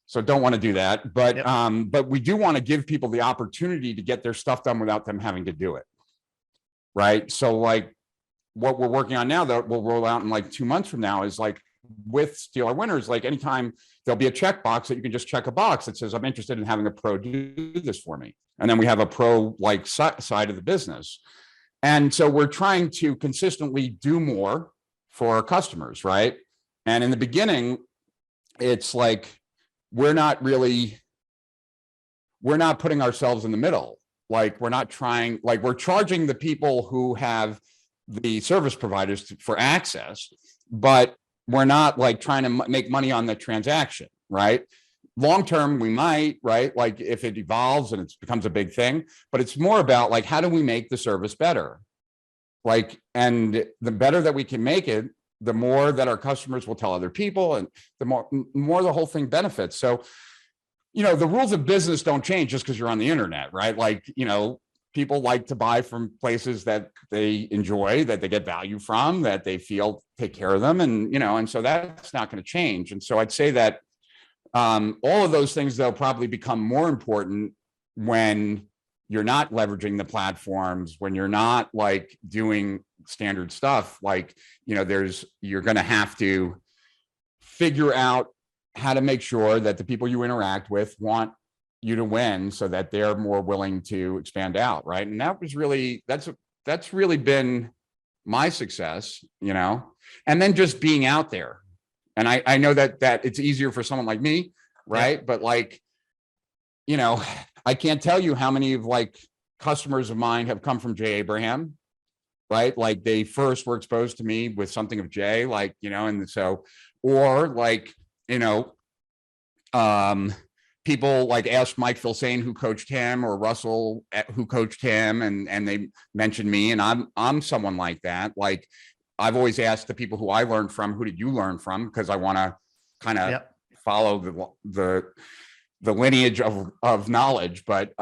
So don't want to do that. But yep. But we do want to give people the opportunity to get their stuff done without them having to do it. Right. So what we're working on now that we'll roll out in 2 months from now is with Steal Our Winners, anytime there'll be a checkbox that you can just check a box that says, I'm interested in having a pro do this for me. And then we have a pro side of the business. And so we're trying to consistently do more for our customers, right? And in the beginning, it's we're not putting ourselves in the middle. We're not trying, we're charging the people who have the service providers for access, but we're not trying to make money on the transaction, right? Long term, we might, right? If it evolves and it becomes a big thing, but it's more about how do we make the service better? And the better that we can make it, the more that our customers will tell other people, and the more the whole thing benefits. So, the rules of business don't change just because you're on the internet, right? People like to buy from places that they enjoy, that they get value from, that they feel take care of them. And so that's not going to change. And so I'd say that all of those things, they'll probably become more important when you're not leveraging the platforms, when you're not doing standard stuff. You're going to have to figure out how to make sure that the people you interact with want you to win, so that they're more willing to expand out, right? And that's really been my success, and then just being out there. And I know that it's easier for someone like me, right? Yeah. But I can't tell you how many of customers of mine have come from Jay Abraham, right? They first were exposed to me with something of Jay, and so, or people asked Mike Filsain who coached him, or Russell who coached him, and they mentioned me, and I'm someone like that. I've always asked the people who I learned from, who did you learn from? Because I want to kind of follow the lineage of knowledge. But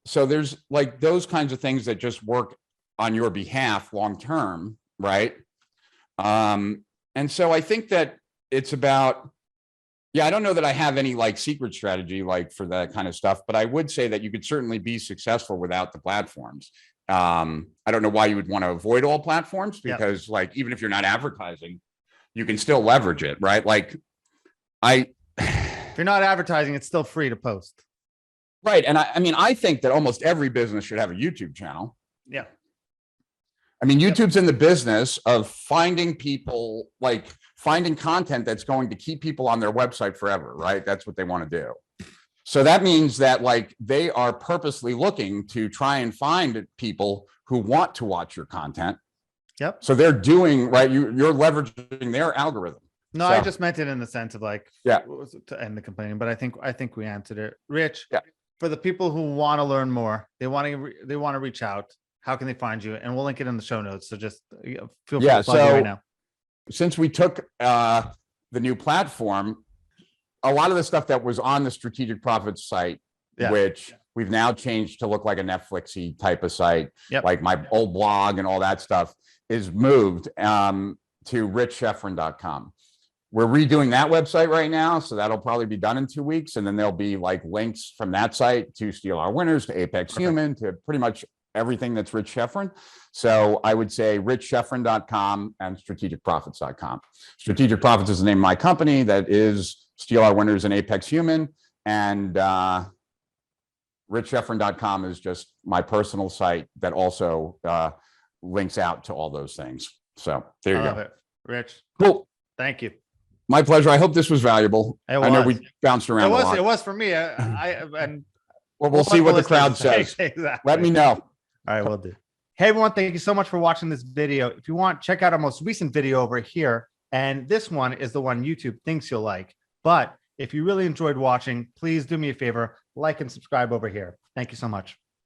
so there's those kinds of things that just work on your behalf long term, right? And so I think that it's about, I don't know that I have any secret strategy for that kind of stuff, but I would say that you could certainly be successful without the platforms. I don't know why you would want to avoid all platforms, because even if you're not advertising, you can still leverage it, right? If you're not advertising, it's still free to post. Right. And I think that almost every business should have a YouTube channel. Yeah. YouTube's in the business of finding people, finding content that's going to keep people on their website forever, right? That's what they want to do. So that means that they are purposely looking to try and find people who want to watch your content. Yep. So they're doing, right, you're leveraging their algorithm. No, so I just meant it in the sense of to end the complaining, but I think we answered it. Rich, for the people who want to learn more, they want to reach out. How can they find you? And we'll link it in the show notes. So just feel free to plug it right now. Since we took the new platform, a lot of the stuff that was on the Strategic Profits site, which we've now changed to look like a Netflix-y type of site. Yep. Like my old blog and all that stuff is moved to richschefren.com. We're redoing that website right now, so that'll probably be done in 2 weeks, and then there'll be like links from that site to Steal Our Winners, to Apex Human, to pretty much everything that's Rich Schefren. So I would say richschefren.com and strategicprofits.com. Strategic Profits is the name of my company. That is Steal Our Winners and Apex Human. And richschefren.com is just my personal site that also links out to all those things. So there you I love go. it. Rich, Cool. thank you. My pleasure. I hope this was valuable. It I know was. we bounced around a lot. It was for me. And Well, we'll see what the crowd listeners says. Exactly. Let me know. All right, we'll do. Hey, everyone, thank you so much for watching this video. If you want, check out our most recent video over here. And this one is the one YouTube thinks you'll like. But if you really enjoyed watching, please do me a favor, like and subscribe over here. Thank you so much.